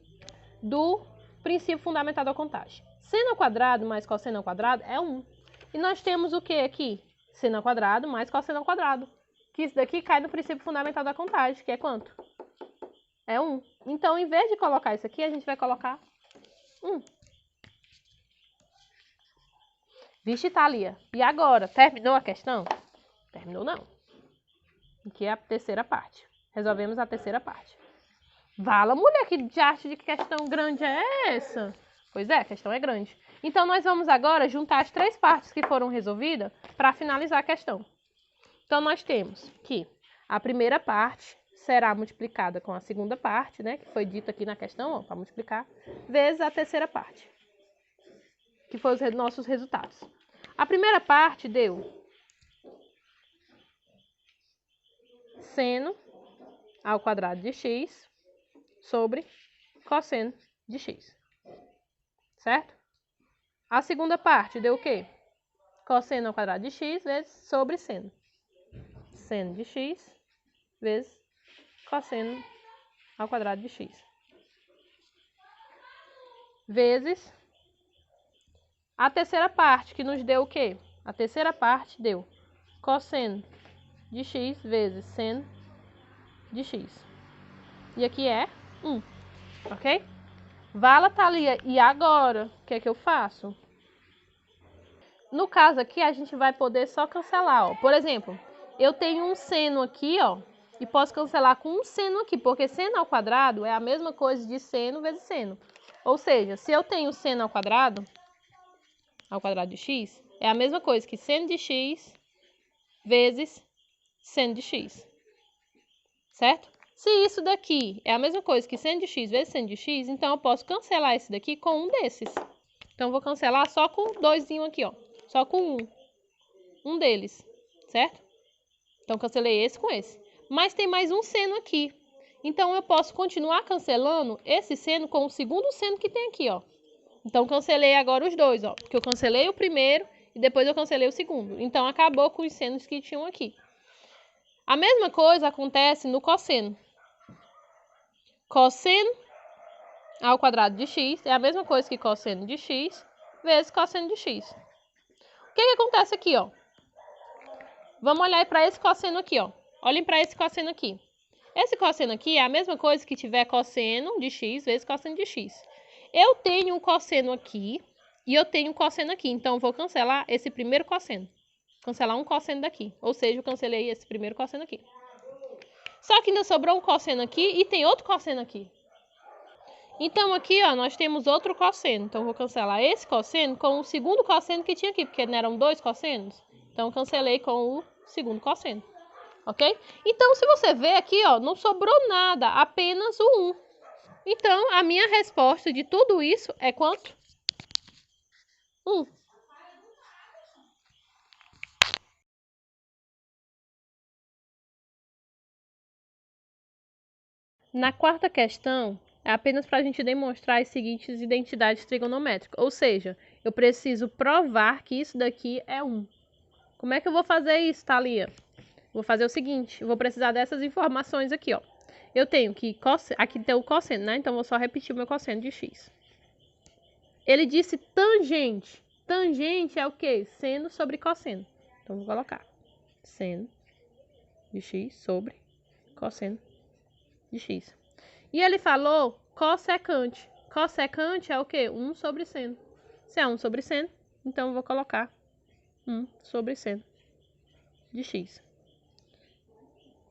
do princípio fundamental da contagem. Seno ao quadrado mais cosseno ao quadrado é 1. E nós temos o que aqui? Seno ao quadrado mais cosseno ao quadrado. Que isso daqui cai no princípio fundamental da contagem, que é quanto? É 1. Então, em vez de colocar isso aqui, a gente vai colocar 1. Vixe, Thalia. E agora? Terminou a questão? Terminou não. Aqui é a terceira parte. Resolvemos a terceira parte. Vala, mulher, que diacho de questão grande é essa? Pois é, a questão é grande. Então, nós vamos agora juntar as 3 partes que foram resolvidas para finalizar a questão. Então, nós temos que a primeira parte será multiplicada com a segunda parte, né? Que foi dito aqui na questão, para multiplicar, vezes a terceira parte, que foram os nossos resultados. A primeira parte deu seno ao quadrado de x sobre cosseno de x. Certo? A segunda parte deu o quê? Cosseno ao quadrado de x vezes sobre seno. Seno de x vezes cosseno ao quadrado de x. Vezes a terceira parte, que nos deu o quê? A terceira parte deu cosseno de x vezes seno de x. E aqui é 1, ok? Vala, Thalia, e agora? O que é que eu faço? No caso aqui, a gente vai poder só cancelar, ó. Por exemplo, eu tenho um seno aqui, ó, e posso cancelar com um seno aqui, porque seno ao quadrado é a mesma coisa de seno vezes seno. Ou seja, se eu tenho seno ao quadrado de x, é a mesma coisa que seno de x vezes seno de x. Certo? Se isso daqui é a mesma coisa que seno de x vezes seno de x, então eu posso cancelar esse daqui com um desses. Então, eu vou cancelar só com doisinho aqui, ó. Só com um. Um deles, certo? Então, cancelei esse com esse. Mas tem mais um seno aqui. Então, eu posso continuar cancelando esse seno com o segundo seno que tem aqui, ó. Então, cancelei agora os dois, ó. Porque eu cancelei o primeiro e depois eu cancelei o segundo. Então, acabou com os senos que tinham aqui. A mesma coisa acontece no cosseno. Cosseno ao quadrado de x é a mesma coisa que cosseno de x vezes cosseno de x. O que acontece aqui, ó? Vamos olhar para esse cosseno aqui, ó. Olhem para esse cosseno aqui. Esse cosseno aqui é a mesma coisa que tiver cosseno de x vezes cosseno de x. Eu tenho um cosseno aqui e eu tenho um cosseno aqui. Então, eu vou cancelar esse primeiro cosseno. Cancelar um cosseno daqui. Ou seja, eu cancelei esse primeiro cosseno aqui. Só que ainda sobrou um cosseno aqui e tem outro cosseno aqui. Então, aqui, ó, nós temos outro cosseno. Então, eu vou cancelar esse cosseno com o segundo cosseno que tinha aqui, porque não eram 2 cossenos. Então, eu cancelei com o segundo cosseno. Ok? Então, se você ver aqui, ó, não sobrou nada, apenas o 1. Então, a minha resposta de tudo isso é quanto? 1. Na quarta questão, é apenas para a gente demonstrar as seguintes identidades trigonométricas. Ou seja, eu preciso provar que isso daqui é 1. Como é que eu vou fazer isso, Thalia? Vou fazer o seguinte, eu vou precisar dessas informações aqui, ó. Eu tenho que, aqui tem o cosseno, né? Então, vou só repetir o meu cosseno de x. Ele disse tangente. Tangente é o quê? Seno sobre cosseno. Então, vou colocar seno de x sobre cosseno de x. E ele falou cossecante. Cossecante é o quê? 1 sobre seno. Se é 1 sobre seno, então eu vou colocar 1 sobre seno de x.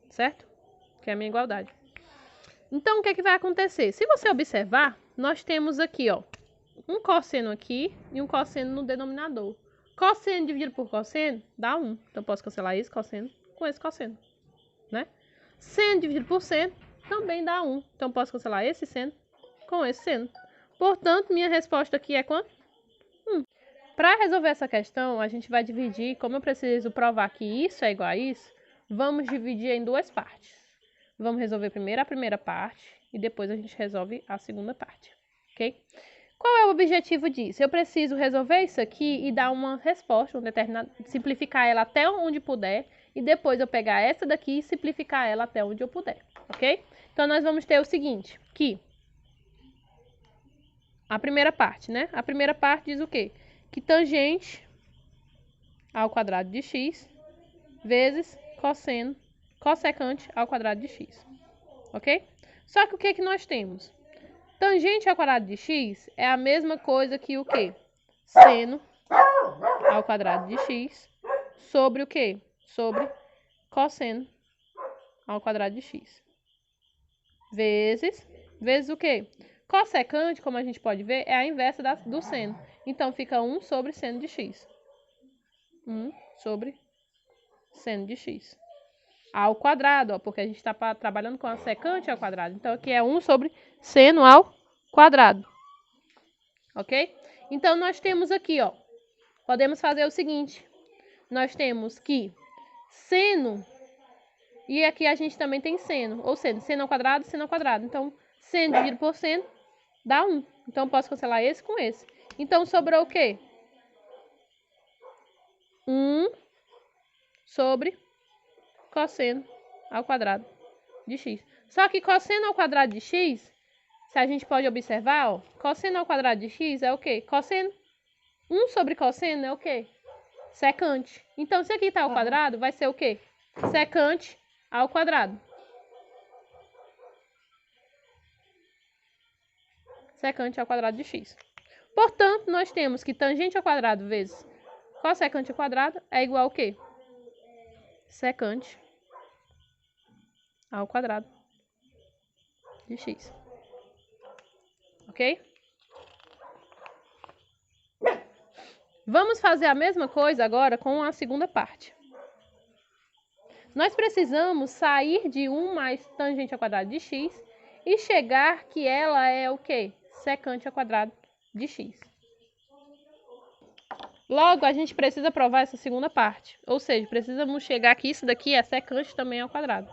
Certo? Que é a minha igualdade. Então, o que é que vai acontecer? Se você observar, nós temos aqui, ó, um cosseno aqui e um cosseno no denominador. Cosseno dividido por cosseno dá 1. Então, eu posso cancelar esse cosseno com esse cosseno, né? Seno dividido por seno também dá 1. Então, eu posso cancelar esse seno com esse seno. Portanto, minha resposta aqui é quanto? 1. Para resolver essa questão, a gente vai dividir, como eu preciso provar que isso é igual a isso, vamos dividir em 2 partes. Vamos resolver primeiro a primeira parte e depois a gente resolve a segunda parte, ok? Qual é o objetivo disso? Eu preciso resolver isso aqui e dar uma resposta, simplificar ela até onde puder e depois eu pegar essa daqui e simplificar ela até onde eu puder, ok? Então, nós vamos ter o seguinte, que a primeira parte, né? A primeira parte diz o quê? Que tangente ao quadrado de x vezes cossecante ao quadrado de x. Ok? Só que o que nós temos? Tangente ao quadrado de x é a mesma coisa que o quê? Seno ao quadrado de x sobre o quê? Sobre cosseno ao quadrado de x. Vezes o quê? Cossecante, como a gente pode ver, é a inversa do seno. Então, fica 1 sobre seno de x. 1 sobre seno de x. Ao quadrado, ó, porque a gente está trabalhando com a secante ao quadrado. Então, aqui é 1 sobre seno ao quadrado. Ok? Então, nós temos aqui, ó. Podemos fazer o seguinte. Nós temos que seno... E aqui a gente também tem seno. Ou seno ao quadrado, seno ao quadrado. Então, seno dividido por seno dá 1. Então, posso cancelar esse com esse. Então, sobrou o quê? 1 sobre cosseno ao quadrado de x. Só que cosseno ao quadrado de x, se a gente pode observar, ó, cosseno ao quadrado de x é o quê? Cosseno. 1 sobre cosseno é o quê? Secante. Então, se aqui está ao quadrado, vai ser o quê? Secante ao quadrado. Secante ao quadrado de x. Portanto, nós temos que tangente ao quadrado vezes cossecante ao quadrado é igual ao quê? Secante ao quadrado de x. Ok? Vamos fazer a mesma coisa agora com a segunda parte. Nós precisamos sair de 1 mais tangente ao quadrado de x e chegar que ela é o quê? Secante ao quadrado de x. Logo, a gente precisa provar essa segunda parte. Ou seja, precisamos chegar que isso daqui é secante também ao quadrado.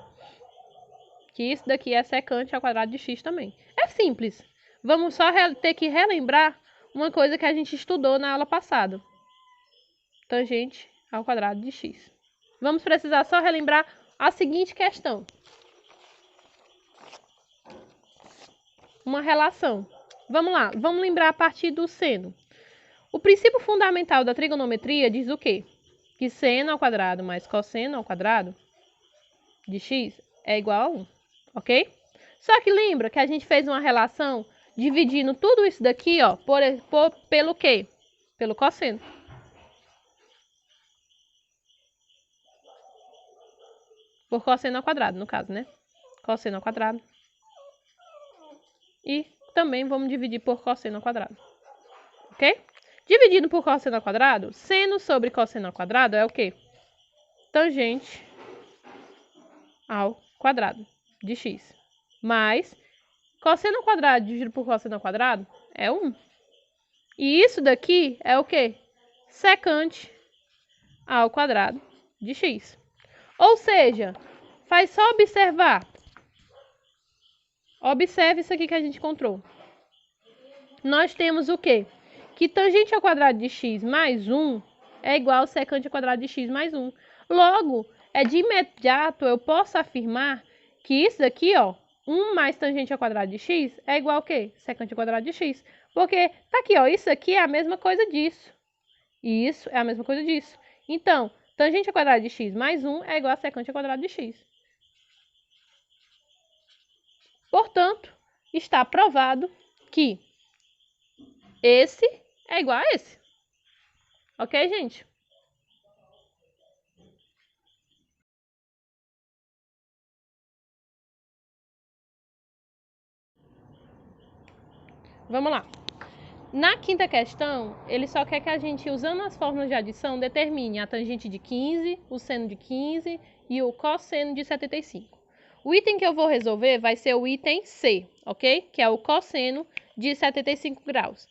Que isso daqui é secante ao quadrado de x também. É simples. Vamos só ter que relembrar uma coisa que a gente estudou na aula passada. Tangente ao quadrado de x. Vamos precisar só relembrar a seguinte questão. Uma relação. Vamos lá, vamos lembrar a partir do seno. O princípio fundamental da trigonometria diz o quê? Que seno ao quadrado mais cosseno ao quadrado de x é igual a 1, ok? Só que lembra que a gente fez uma relação dividindo tudo isso daqui, ó, pelo quê? Pelo cosseno. Por cosseno ao quadrado, no caso, né? Cosseno ao quadrado. E também vamos dividir por cosseno ao quadrado. Ok? Dividido por cosseno ao quadrado, seno sobre cosseno ao quadrado é o quê? Tangente ao quadrado de x. Mais cosseno ao quadrado dividido por cosseno ao quadrado é 1. E isso daqui é o quê? Secante ao quadrado de x. Ou seja, faz só observar. Observe isso aqui que a gente encontrou. Nós temos o quê? Que tangente ao quadrado de x mais 1 é igual ao secante ao quadrado de x mais 1. Logo, de imediato eu posso afirmar que isso daqui, ó, 1 mais tangente ao quadrado de x é igual ao quê? Secante ao quadrado de x. Porque tá aqui, ó, isso aqui é a mesma coisa disso. E isso é a mesma coisa disso. Então, tangente ao quadrado de x mais 1 é igual a secante ao quadrado de x. Portanto, está provado que esse é igual a esse. Ok, gente? Vamos lá. Na quinta questão, ele só quer que a gente, usando as fórmulas de adição, determine a tangente de 15, o seno de 15 e o cosseno de 75. O item que eu vou resolver vai ser o item C, ok? Que é o cosseno de 75 graus.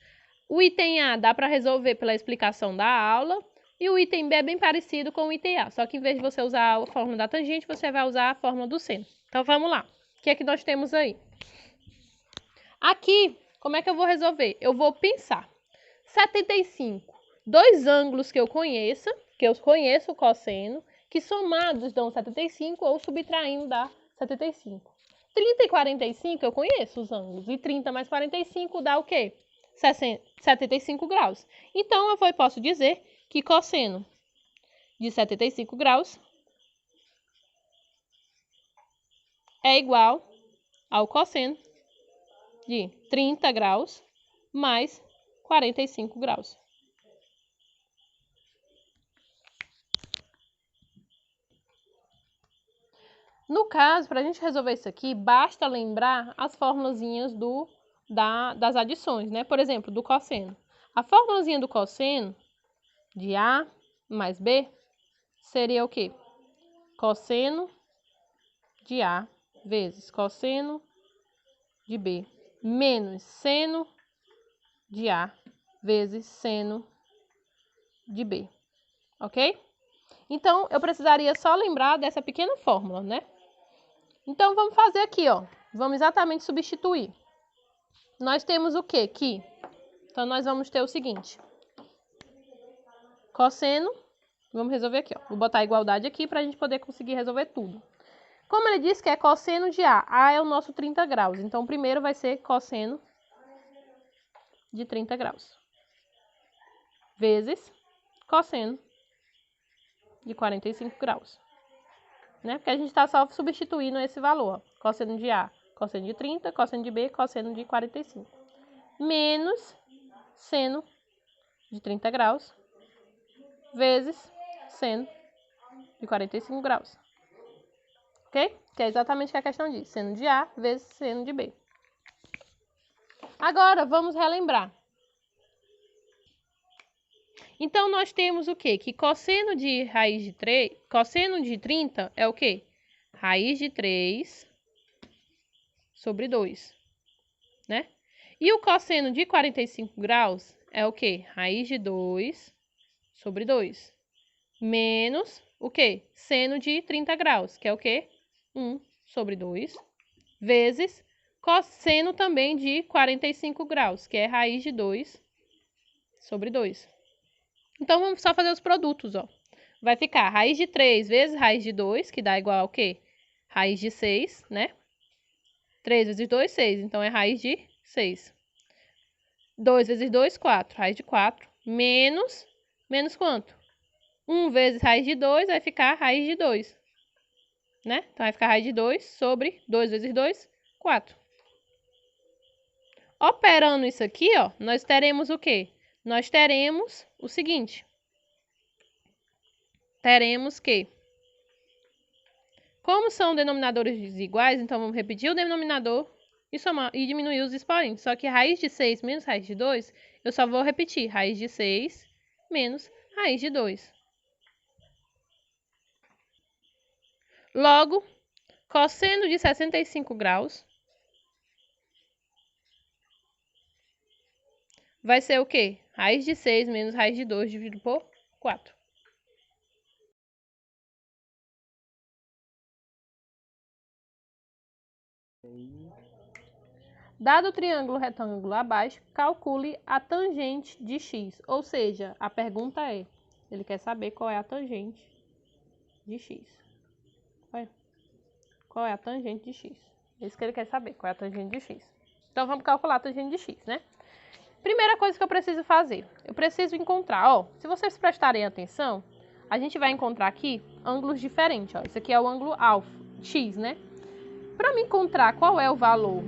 O item A dá para resolver pela explicação da aula e o item B é bem parecido com o item A, só que em vez de você usar a fórmula da tangente, você vai usar a fórmula do seno. Então vamos lá. O que é que nós temos aí? Aqui, como é que eu vou resolver? Eu vou pensar. 75, dois ângulos que eu conheço o cosseno, que somados dão 75 ou subtraindo dá 75. 30 e 45 eu conheço os ângulos, e 30 mais 45 dá o quê? 75 graus. Então, eu posso dizer que cosseno de 75 graus é igual ao cosseno de 30 graus mais 45 graus. No caso, para a gente resolver isso aqui, basta lembrar as formulazinhas das adições, né? Por exemplo, do cosseno. A formulazinha do cosseno de A mais B seria o quê? Cosseno de A vezes cosseno de B menos seno de A vezes seno de B, ok? Então, eu precisaria só lembrar dessa pequena fórmula, né? Então, vamos fazer aqui, ó. Vamos exatamente substituir. Nós temos o quê? Que? Então, nós vamos ter o seguinte. Cosseno. Vamos resolver aqui, ó. Vou botar a igualdade aqui para a gente poder conseguir resolver tudo. Como ele disse que é cosseno de A. A é o nosso 30 graus. Então, primeiro vai ser cosseno de 30 graus. Vezes cosseno de 45 graus. Né? Porque a gente está só substituindo esse valor. Ó. Cosseno de A, cosseno de 30, cosseno de B, cosseno de 45. Menos seno de 30 graus, vezes seno de 45 graus. Ok? Que é exatamente o que a questão diz. Seno de A vezes seno de B. Agora, vamos relembrar. Então, nós temos o quê? Que cosseno de raiz de 3, cosseno de 30 é o quê? Raiz de 3 sobre 2, né? E o cosseno de 45 graus é o quê? Raiz de 2 sobre 2. Menos o quê? Seno de 30 graus, que é o quê? 1 sobre 2. Vezes cosseno também de 45 graus, que é raiz de 2 sobre 2. Então, vamos só fazer os produtos, ó. Vai ficar raiz de 3 vezes raiz de 2, que dá igual ao quê? Raiz de 6, né? 3 vezes 2, 6. Então, é raiz de 6. 2 vezes 2, 4. Raiz de 4. Menos quanto? 1 vezes raiz de 2 vai ficar raiz de 2. Né? Então, vai ficar raiz de 2 sobre 2 vezes 2, 4. Operando isso aqui, ó, nós teremos o quê? Nós teremos o seguinte. Teremos que, como são denominadores desiguais, então vamos repetir o denominador e somar e diminuir os expoentes. Só que raiz de 6 menos raiz de 2, eu só vou repetir raiz de 6 menos raiz de 2. Logo, cosseno de 65 graus vai ser o quê? Raiz de 6 menos raiz de 2 dividido por 4. Dado o triângulo retângulo abaixo, calcule a tangente de x. Ou seja, a pergunta é, ele quer saber qual é a tangente de x. Qual é a tangente de x? É isso que ele quer saber, qual é a tangente de x. Então, vamos calcular a tangente de x, né? Primeira coisa que eu preciso fazer, eu preciso encontrar, ó, se vocês prestarem atenção, a gente vai encontrar aqui ângulos diferentes, ó. Isso aqui é o ângulo alfa, x, né? Para me encontrar qual é o valor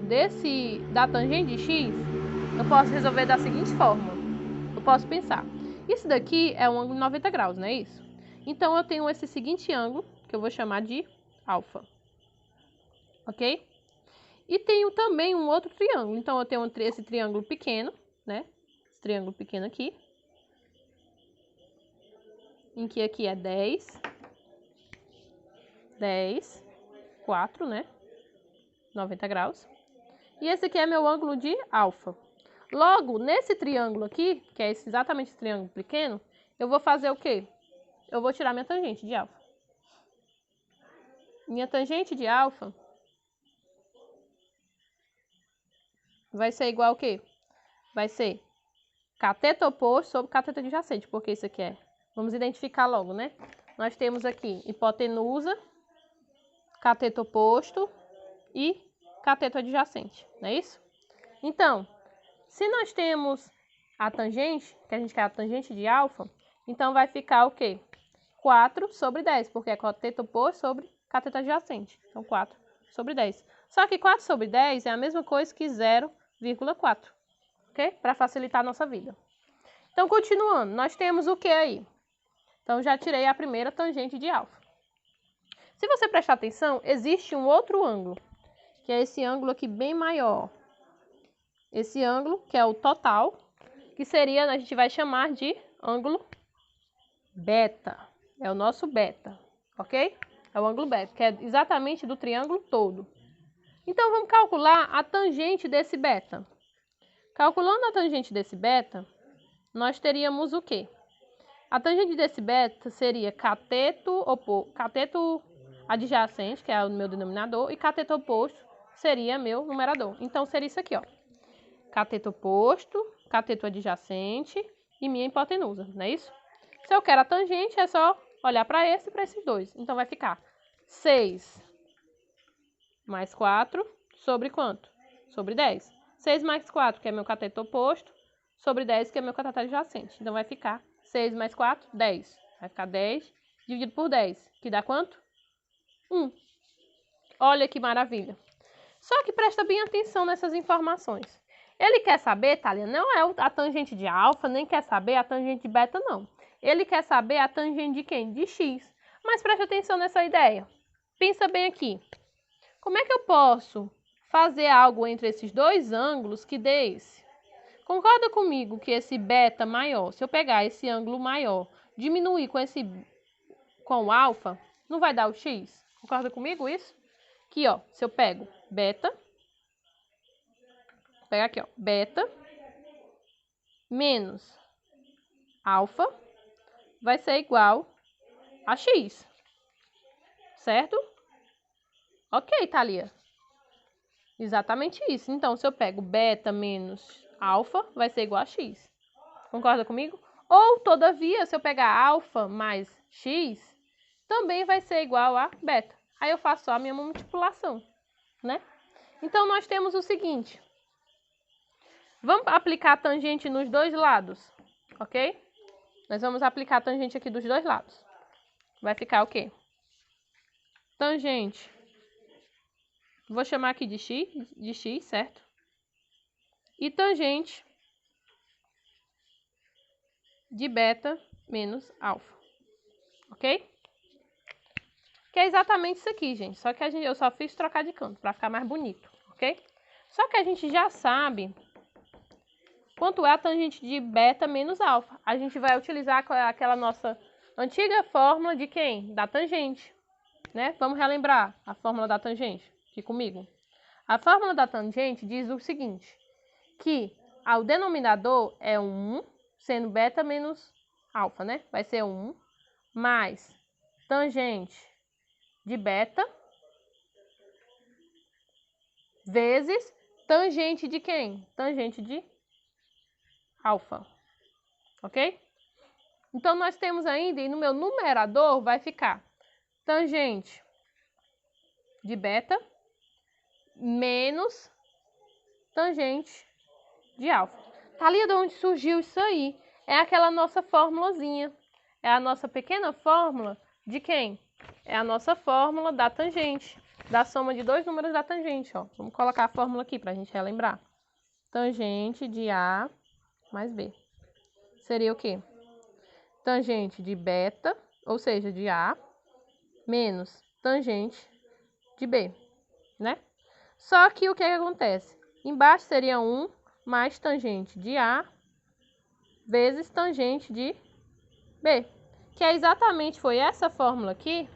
da tangente de x, eu posso resolver da seguinte forma. Eu posso pensar, isso daqui é um ângulo de 90 graus, não é isso? Então, eu tenho esse seguinte ângulo, que eu vou chamar de alfa. Ok? E tenho também um outro triângulo. Então, eu tenho esse triângulo pequeno, né? Esse triângulo pequeno aqui. Em que aqui é 10, 4, né? 90 graus. E esse aqui é meu ângulo de alfa. Logo, nesse triângulo aqui, que é exatamente esse triângulo pequeno, eu vou fazer o quê? Eu vou tirar minha tangente de alfa. Minha tangente de alfa vai ser igual ao quê? Vai ser cateto oposto sobre cateto adjacente, porque isso aqui é. Vamos identificar logo, né? Nós temos aqui hipotenusa, cateto oposto e cateto adjacente, não é isso? Então, Se nós temos a tangente, que a gente quer a tangente de alfa, então vai ficar o quê? 4 sobre 10, porque é cateto oposto sobre cateto adjacente. Então, 4 sobre 10. Só que 4 sobre 10 é a mesma coisa que 0,4, ok? Para facilitar a nossa vida. Então, continuando, nós temos o que aí? Então, já tirei a primeira tangente de alfa. Se você prestar atenção, existe um outro ângulo, que é esse ângulo aqui bem maior. Esse ângulo, que é o total, que seria, a gente vai chamar de ângulo beta. É o nosso beta, ok? É o ângulo beta, que é exatamente do triângulo todo. Então, vamos calcular a tangente desse beta. Calculando a tangente desse beta, nós teríamos o quê? A tangente desse beta seria cateto adjacente, que é o meu denominador, e cateto oposto seria meu numerador. Então, seria isso aqui, ó. Cateto oposto, cateto adjacente e minha hipotenusa, não é isso? Se eu quero a tangente, é só olhar para esse e para esses dois. Então, vai ficar 6 mais 4 sobre quanto? Sobre 10. 6 mais 4, que é meu cateto oposto, sobre 10, que é meu cateto adjacente. Então, vai ficar 6 mais 4, 10. Vai ficar 10 dividido por 10, que dá quanto? 1. Olha que maravilha. Só que presta bem atenção nessas informações. Ele quer saber, Thalia, não é a tangente de alfa, nem quer saber a tangente de beta, não. Ele quer saber a tangente de quem? De x. Mas preste atenção nessa ideia. Pensa bem aqui. Como é que eu posso fazer algo entre esses dois ângulos que dê esse? Concorda comigo que esse beta maior, se eu pegar esse ângulo maior, diminuir com o alfa, não vai dar o x? Concorda comigo isso? Aqui, ó, se eu pego beta, vou pegar aqui, ó, beta menos alfa vai ser igual a x, certo? Ok, Thalia. Exatamente isso. Então, se eu pego beta menos alfa, vai ser igual a x. Concorda comigo? Ou, todavia, se eu pegar alfa mais x, também vai ser igual a beta. Aí eu faço só a minha multiplicação, né? Então, nós temos o seguinte. Vamos aplicar a tangente nos dois lados, ok? Nós vamos aplicar a tangente aqui dos dois lados. Vai ficar o quê? Tangente. Vou chamar aqui de x, certo? E tangente de beta menos alfa, ok? Que é exatamente isso aqui, gente. Só que eu só fiz trocar de canto para ficar mais bonito, ok? Só que a gente já sabe quanto é a tangente de beta menos alfa. A gente vai utilizar aquela nossa antiga fórmula de quem? Da tangente, né? Vamos relembrar a fórmula da tangente aqui comigo. A fórmula da tangente diz o seguinte, que o denominador é 1, sendo beta menos alfa, né? Vai ser 1 mais tangente de beta vezes tangente de quem? Tangente de alfa, ok? Então, nós temos ainda, e no meu numerador vai ficar tangente de beta menos tangente de alfa. Thalia, de onde surgiu isso aí? É aquela nossa formulazinha. É a nossa pequena fórmula de quem? É a nossa fórmula da tangente, da soma de dois números da tangente, ó. Vamos colocar a fórmula aqui para a gente relembrar. Tangente de A mais B. Seria o quê? Tangente de beta, ou seja, de A, menos tangente de B, né? Só que o que acontece? Embaixo seria 1 mais tangente de A vezes tangente de B, que é exatamente, foi essa fórmula aqui,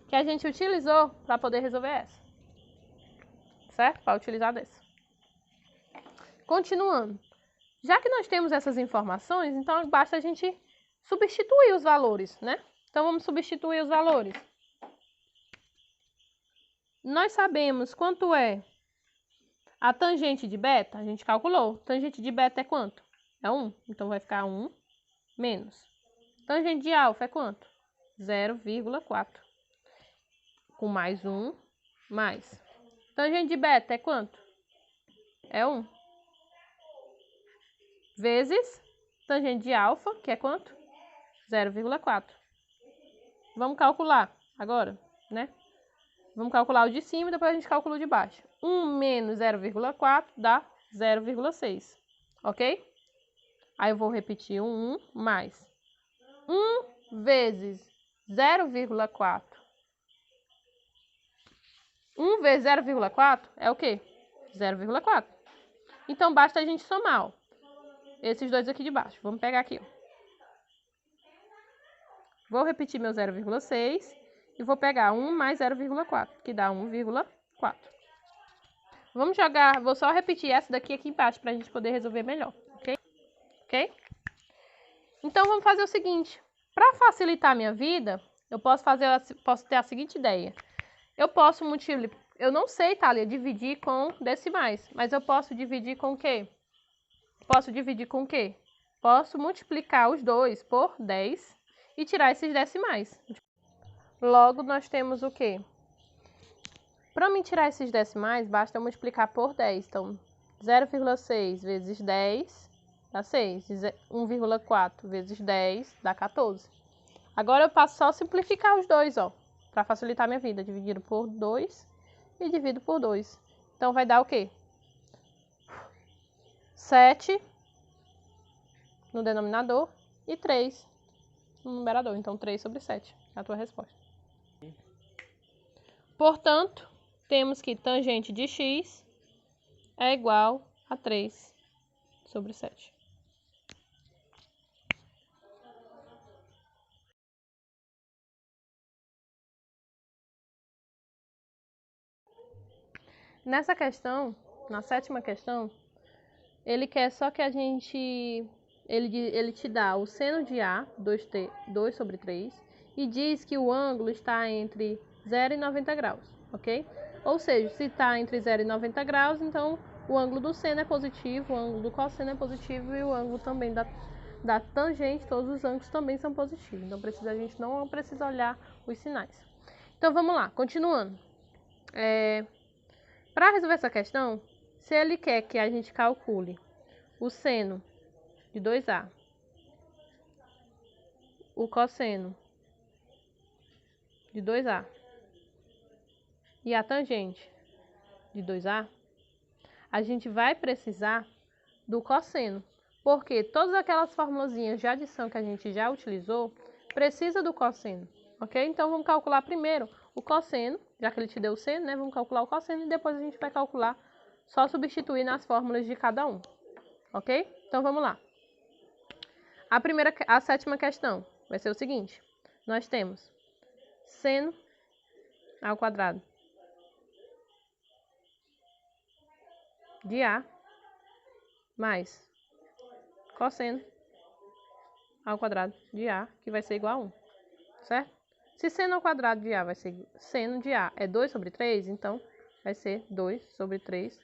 que a gente utilizou para poder resolver essa, certo? Para utilizar dessa. Continuando. Já que nós temos essas informações, então basta a gente substituir os valores, né? Então, vamos substituir os valores. Nós sabemos quanto é a tangente de beta, a gente calculou. Tangente de beta é quanto? É 1. Então, vai ficar 1 menos. Tangente de alfa é quanto? 0,4. Com mais 1, mais. Tangente de beta é quanto? É 1. Vezes tangente de alfa, que é quanto? 0,4. Vamos calcular agora, né? Vamos calcular o de cima e depois a gente calcula o de baixo. 1 menos 0,4 dá 0,6, ok? Aí eu vou repetir 1 mais 1 vezes 0,4. 1 vezes 0,4 é o quê? 0,4. Então basta a gente somar, ó, esses dois aqui de baixo. Vamos pegar aqui, ó. Vou repetir meu 0,6 e vou pegar 1 mais 0,4, que dá 1,4. Vamos jogar, vou só repetir essa daqui aqui embaixo para a gente poder resolver melhor, ok? Ok? Então vamos fazer o seguinte, para facilitar a minha vida, eu posso ter a seguinte ideia. Eu posso multiplicar, eu não sei, Thalia, dividir com decimais, mas eu posso dividir com o quê? Posso dividir com o quê? Posso multiplicar os dois por 10 e tirar esses decimais. Logo, nós temos o quê? Para me tirar esses decimais, basta eu multiplicar por 10. Então, 0,6 vezes 10 dá 6. 1,4 vezes 10 dá 14. Agora eu passo só a simplificar os dois, ó, para facilitar a minha vida. Dividido por 2 e divido por 2. Então, vai dar o quê? 7 no denominador e 3 no numerador. Então, 3 sobre 7 é a tua resposta. Portanto, temos que tangente de x é igual a 3 sobre 7. Nessa questão, na sétima questão, ele quer só que a gente... Ele te dá o seno de A, 2 sobre 3, e diz que o ângulo está entre 0 e 90 graus, ok? Ou seja, se está entre 0 e 90 graus, então o ângulo do seno é positivo, o ângulo do cosseno é positivo e o ângulo também da tangente, todos os ângulos também são positivos. Então a gente não precisa olhar os sinais. Então vamos lá, continuando. Para resolver essa questão, se ele quer que a gente calcule o seno de 2A, o cosseno de 2A e a tangente de 2A, a gente vai precisar do cosseno, porque todas aquelas formulazinhas de adição que a gente já utilizou, precisa do cosseno, ok? Então vamos calcular primeiro o cosseno, já que ele te deu o seno, né? Vamos calcular o cosseno e depois a gente vai calcular, só substituir nas fórmulas de cada um, ok? Então vamos lá. A sétima questão vai ser o seguinte: nós temos seno ao quadrado de A mais cosseno ao quadrado de A, que vai ser igual a 1, certo? Se seno ao quadrado de A vai ser seno de A é 2 sobre 3, então vai ser 2 sobre 3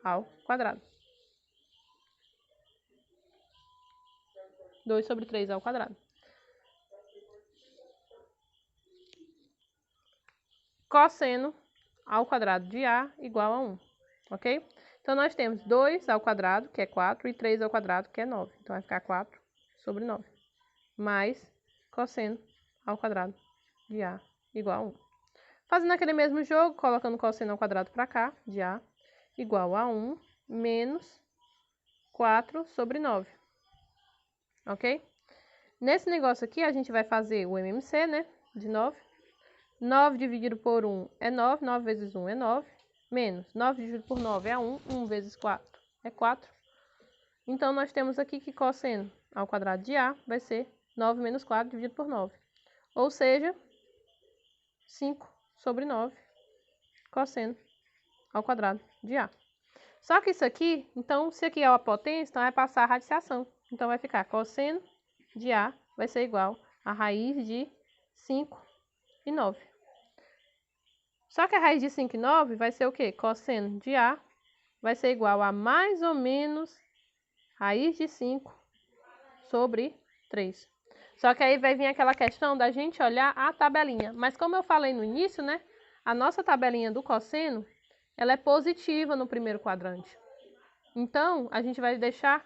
ao quadrado. 2 sobre 3 ao quadrado. Cosseno ao quadrado de A igual a 1, ok? Então, nós temos 2 ao quadrado, que é 4, e 3 ao quadrado, que é 9. Então, vai ficar 4 sobre 9. Mais cosseno ao quadrado de A igual a 1. Fazendo aquele mesmo jogo, colocando cosseno ao quadrado para cá, de A igual a 1 menos 4 sobre 9. Ok? Nesse negócio aqui, a gente vai fazer o MMC, né? De 9. 9 dividido por 1 é 9. 9 vezes 1 é 9. Menos 9 dividido por 9 é 1. 1 vezes 4 é 4. Então, nós temos aqui que cosseno ao quadrado de A vai ser 9 menos 4 dividido por 9. Ou seja, 5 sobre 9 cosseno ao quadrado de A. Só que isso aqui, então, se aqui é a potência, então vai passar a radiciação. Então, vai ficar cosseno de A vai ser igual a raiz de 5 e 9. Só que a raiz de 5 e 9 vai ser o quê? Cosseno de A vai ser igual a mais ou menos raiz de 5 sobre 3. Só que aí vai vir aquela questão da gente olhar a tabelinha. Mas como eu falei no início, né? a nossa tabelinha do cosseno, ela é positiva no primeiro quadrante. Então, a gente vai deixar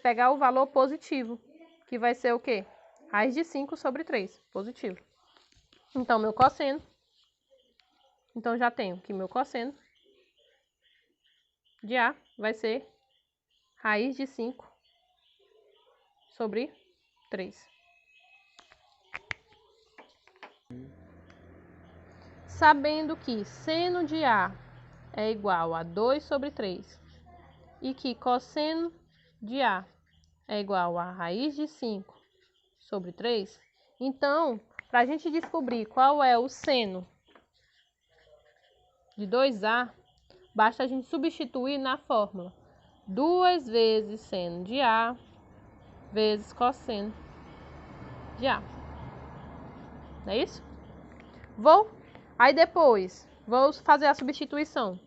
pegar o valor positivo, que vai ser o quê? Raiz de 5 sobre 3, positivo. Então, meu cosseno, então já tenho que meu cosseno de A vai ser raiz de 5 sobre 3. Sabendo que seno de A é igual a 2 sobre 3 e que cosseno de A é igual a raiz de 5 sobre 3, então, para a gente descobrir qual é o seno de 2A, basta a gente substituir na fórmula 2 vezes seno de A vezes cosseno de A. Não é isso? Aí depois, vou fazer a substituição.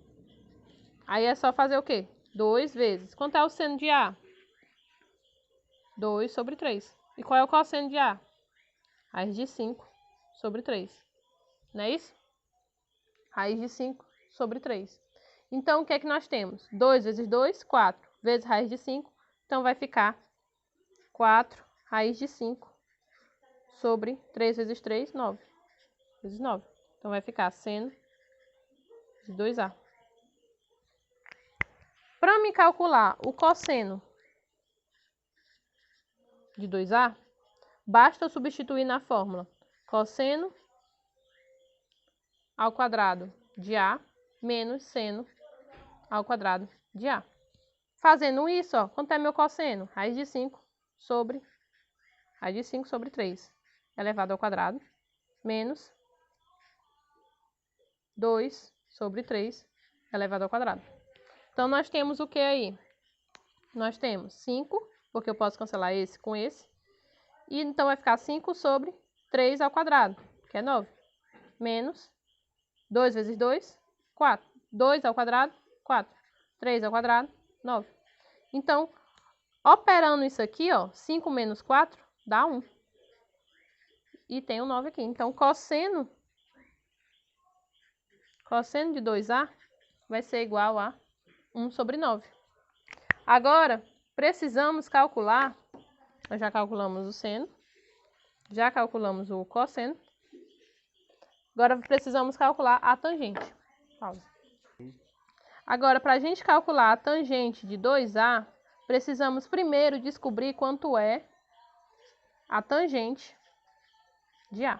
Aí é só fazer o quê? 2 vezes. Quanto é o seno de A? 2 sobre 3. E qual é o cosseno de A? Raiz de 5 sobre 3. Não é isso? Raiz de 5 sobre 3. Então, o que é que nós temos? 2 vezes 2, 4. Vezes raiz de 5. Então, vai ficar 4 raiz de 5 sobre 3 vezes 3, 9. Vezes 9. Então, vai ficar seno de 2A. Para me calcular o cosseno de 2A, basta eu substituir na fórmula cosseno ao quadrado de A menos seno ao quadrado de A. Fazendo isso, ó, quanto é meu cosseno? Raiz de 5 sobre 3 elevado ao quadrado menos 2 sobre 3 elevado ao quadrado. Então, nós temos o que aí? Nós temos 5, porque eu posso cancelar esse com esse. E então, vai ficar 5 sobre 3 ao quadrado, que é 9. Menos 2 vezes 2, 4. 2 ao quadrado, 4. 3 ao quadrado, 9. Então, operando isso aqui, ó, 5 menos 4 dá 1. E tem o 9 aqui. Então, cosseno de 2A vai ser igual a 1 sobre 9. Agora, precisamos calcular, nós já calculamos o seno, já calculamos o cosseno, agora precisamos calcular a tangente. Pausa. Agora, para a gente calcular a tangente de 2A, precisamos primeiro descobrir quanto é a tangente de A,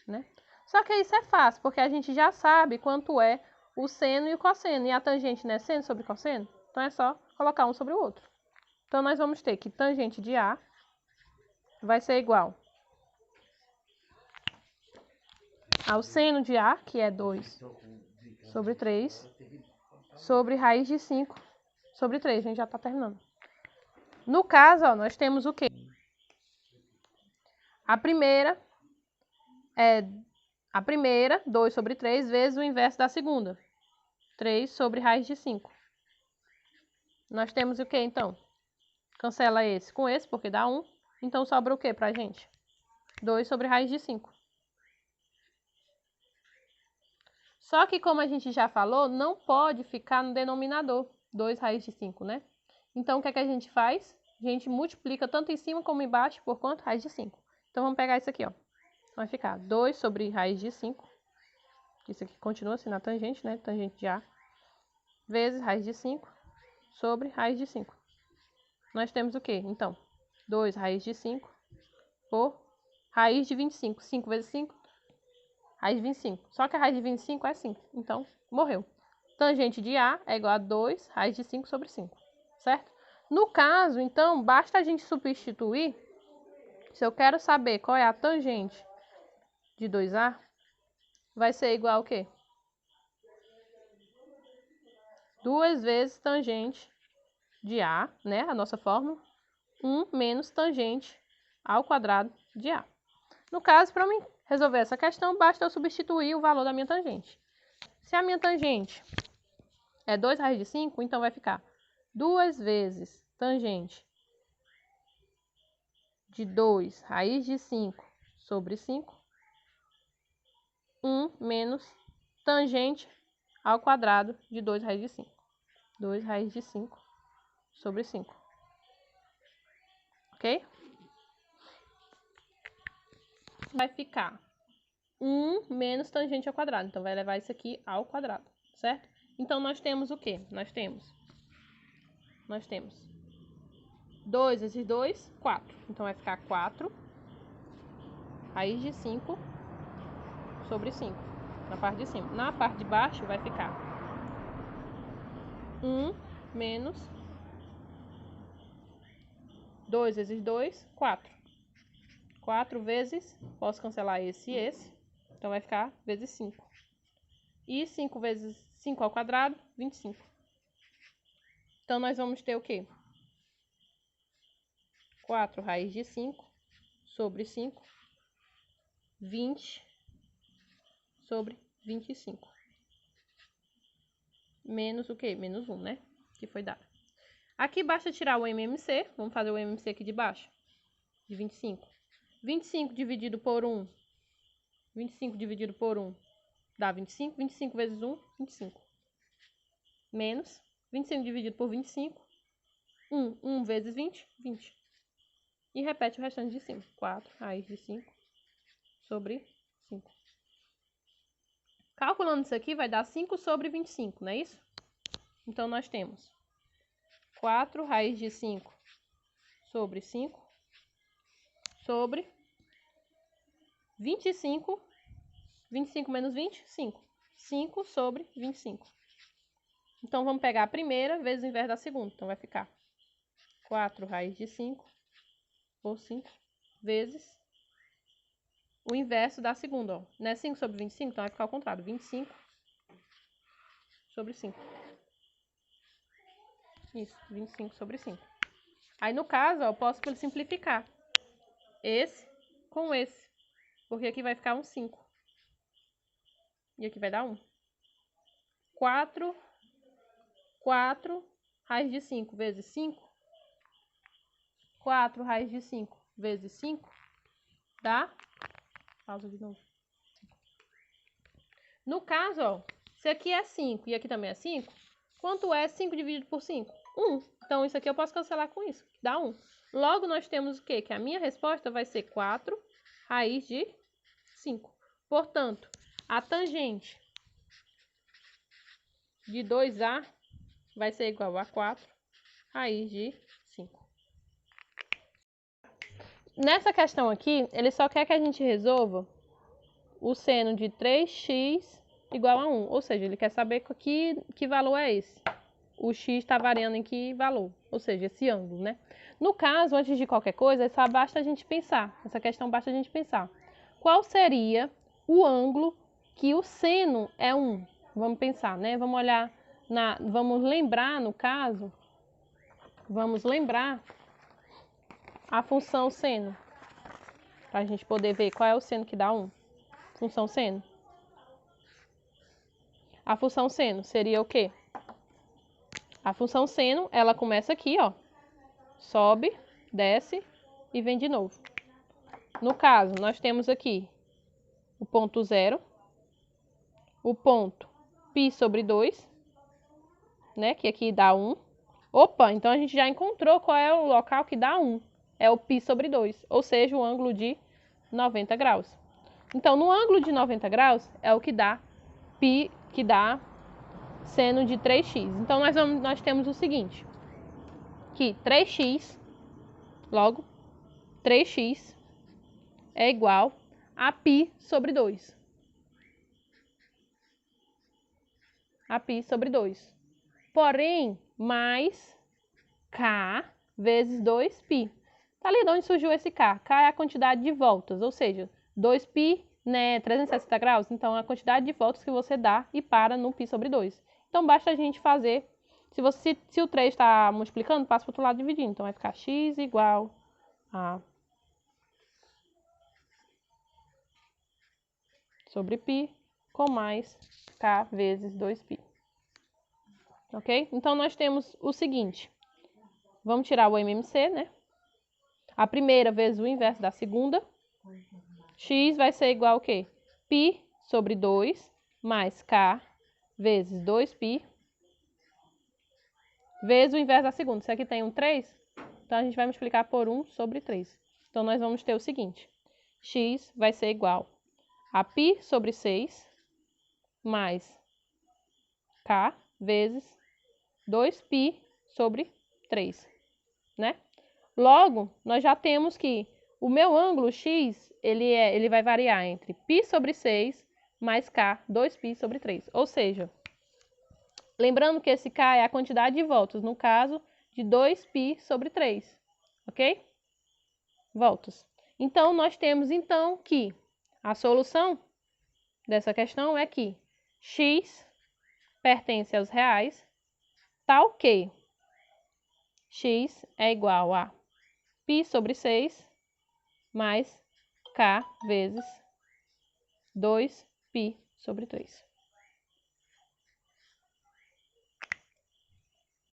né? Só que isso é fácil, porque a gente já sabe quanto é o seno e o cosseno. E a tangente não é seno sobre cosseno? Então, é só colocar um sobre o outro. Então, nós vamos ter que tangente de A vai ser igual ao seno de A, que é 2 sobre 3, sobre raiz de 5 sobre 3. A gente já está terminando. No caso, ó, nós temos o quê? A primeira, 2 sobre 3, vezes o inverso da segunda. 3 sobre raiz de 5. Nós temos o quê, então? Cancela esse com esse, porque dá 1. Então, sobra o quê pra gente? 2 sobre raiz de 5. Só que, como a gente já falou, não pode ficar no denominador 2 raiz de 5, né? Então, o que é que a gente faz? A gente multiplica tanto em cima como embaixo por quanto? Raiz de 5. Então, vamos pegar isso aqui, ó. Vai ficar 2 sobre raiz de 5. Isso aqui continua assim na tangente, né? Tangente de A. Vezes raiz de 5 sobre raiz de 5. Nós temos o quê? Então, 2 raiz de 5 por raiz de 25. 5 vezes 5, raiz de 25. Só que a raiz de 25 é 5. Então, morreu. Tangente de A é igual a 2 raiz de 5 sobre 5. Certo? No caso, então, basta a gente substituir. Se eu quero saber qual é a tangente de 2A, vai ser igual ao quê? 2 vezes tangente de A, né? A nossa fórmula. 1 menos tangente ao quadrado de A. No caso, para mim resolver essa questão, basta eu substituir o valor da minha tangente. Se a minha tangente é 2 raiz de 5, então vai ficar 2 vezes tangente de 2 raiz de 5 sobre 5, 1 menos tangente ao quadrado de 2 raiz de 5. 2 raiz de 5 sobre 5. Ok? Vai ficar 1 menos tangente ao quadrado. Então, vai levar isso aqui ao quadrado, certo? Então, nós temos o quê? Nós temos 2 vezes 2, 4. Então, vai ficar 4 raiz de 5 sobre 5. Na parte de cima. Na parte de baixo, vai ficar 1 menos 2 vezes 2, 4. 4 vezes, posso cancelar esse e esse. Então, vai ficar vezes 5. E 5 vezes 5 ao quadrado, 25. Então, nós vamos ter o quê? 4 raiz de 5 sobre 5. 20 sobre 25. Menos o quê? Menos 1, né? Que foi dado. Aqui basta tirar o MMC. Vamos fazer o MMC aqui de baixo. De 25. 25 dividido por 1. 25 dividido por 1 dá 25. 25 vezes 1, 25. Menos 25 dividido por 25. 1 vezes 20, 20. E repete o restante de cima. 4 raiz de 5 sobre 5. Calculando isso aqui, vai dar 5 sobre 25, não é isso? Então, nós temos 4 raiz de 5 sobre 5 sobre 25. 25 menos 20, 5. 5 sobre 25. Então, vamos pegar a primeira vezes o inverso da segunda. Então, vai ficar 4 raiz de 5 por 5 vezes o inverso da segunda, ó. Não é 5 sobre 25, então vai ficar ao contrário. 25 sobre 5. Isso, 25 sobre 5. Aí, no caso, ó, eu posso simplificar esse com esse. Porque aqui vai ficar um 5. E aqui vai dar 1. 4 raiz de 5 vezes 5. 4 raiz de 5 vezes 5 dá... Pausa de novo. No caso, ó, se aqui é 5 e aqui também é 5, quanto é 5 dividido por 5? 1. Então, isso aqui eu posso cancelar com isso, que dá 1. Logo, nós temos o quê? Que a minha resposta vai ser 4 raiz de 5. Portanto, a tangente de 2A vai ser igual a 4 raiz de 5. Nessa questão aqui, ele só quer que a gente resolva o seno de 3x igual a 1. Ou seja, ele quer saber que valor é esse. O x está variando em que valor. Ou seja, esse ângulo, né? No caso, antes de qualquer coisa, só basta a gente pensar. Essa questão basta a gente pensar. Qual seria o ângulo que o seno é 1? Vamos pensar, né? Vamos olhar, vamos lembrar, no caso, vamos lembrar a função seno, para a gente poder ver qual é o seno que dá 1. Função seno. A função seno seria o quê? A função seno, ela começa aqui, ó. Sobe, desce e vem de novo. No caso, nós temos aqui o ponto 0, o ponto π sobre 2, né? Que aqui dá 1. Opa, então a gente já encontrou qual é o local que dá 1. É o π sobre 2, ou seja, o ângulo de 90 graus. Então, no ângulo de 90 graus é o que dá π, que dá seno de 3x. Então, nós temos o seguinte, que 3x, logo, 3x é igual a π sobre 2. A π sobre 2. Porém, mais k vezes 2π. Tá ali de onde surgiu esse k. K é a quantidade de voltas, ou seja, 2π, né, 360 graus. Então, é a quantidade de voltas que você dá e para no π sobre 2. Então, basta a gente fazer, se o 3 está multiplicando, passa para o outro lado dividindo. Então, vai ficar x igual a sobre π com mais k vezes 2π. Ok? Então, nós temos o seguinte. Vamos tirar o MMC, né? A primeira vezes o inverso da segunda. X vai ser igual a quê? Π sobre 2 mais K vezes 2π vezes o inverso da segunda. Se aqui tem um 3, então a gente vai multiplicar por 1 sobre 3. Então, nós vamos ter o seguinte. X vai ser igual a π sobre 6 mais K vezes 2π sobre 3, né? Logo, nós já temos que o meu ângulo X, ele vai variar entre π sobre 6 mais K, 2π sobre 3. Ou seja, lembrando que esse K é a quantidade de voltas, no caso de 2π sobre 3, ok? Voltas. Então, nós temos então que a solução dessa questão é que X pertence aos reais, tal que X é igual a π sobre 6 mais K vezes 2π sobre 3.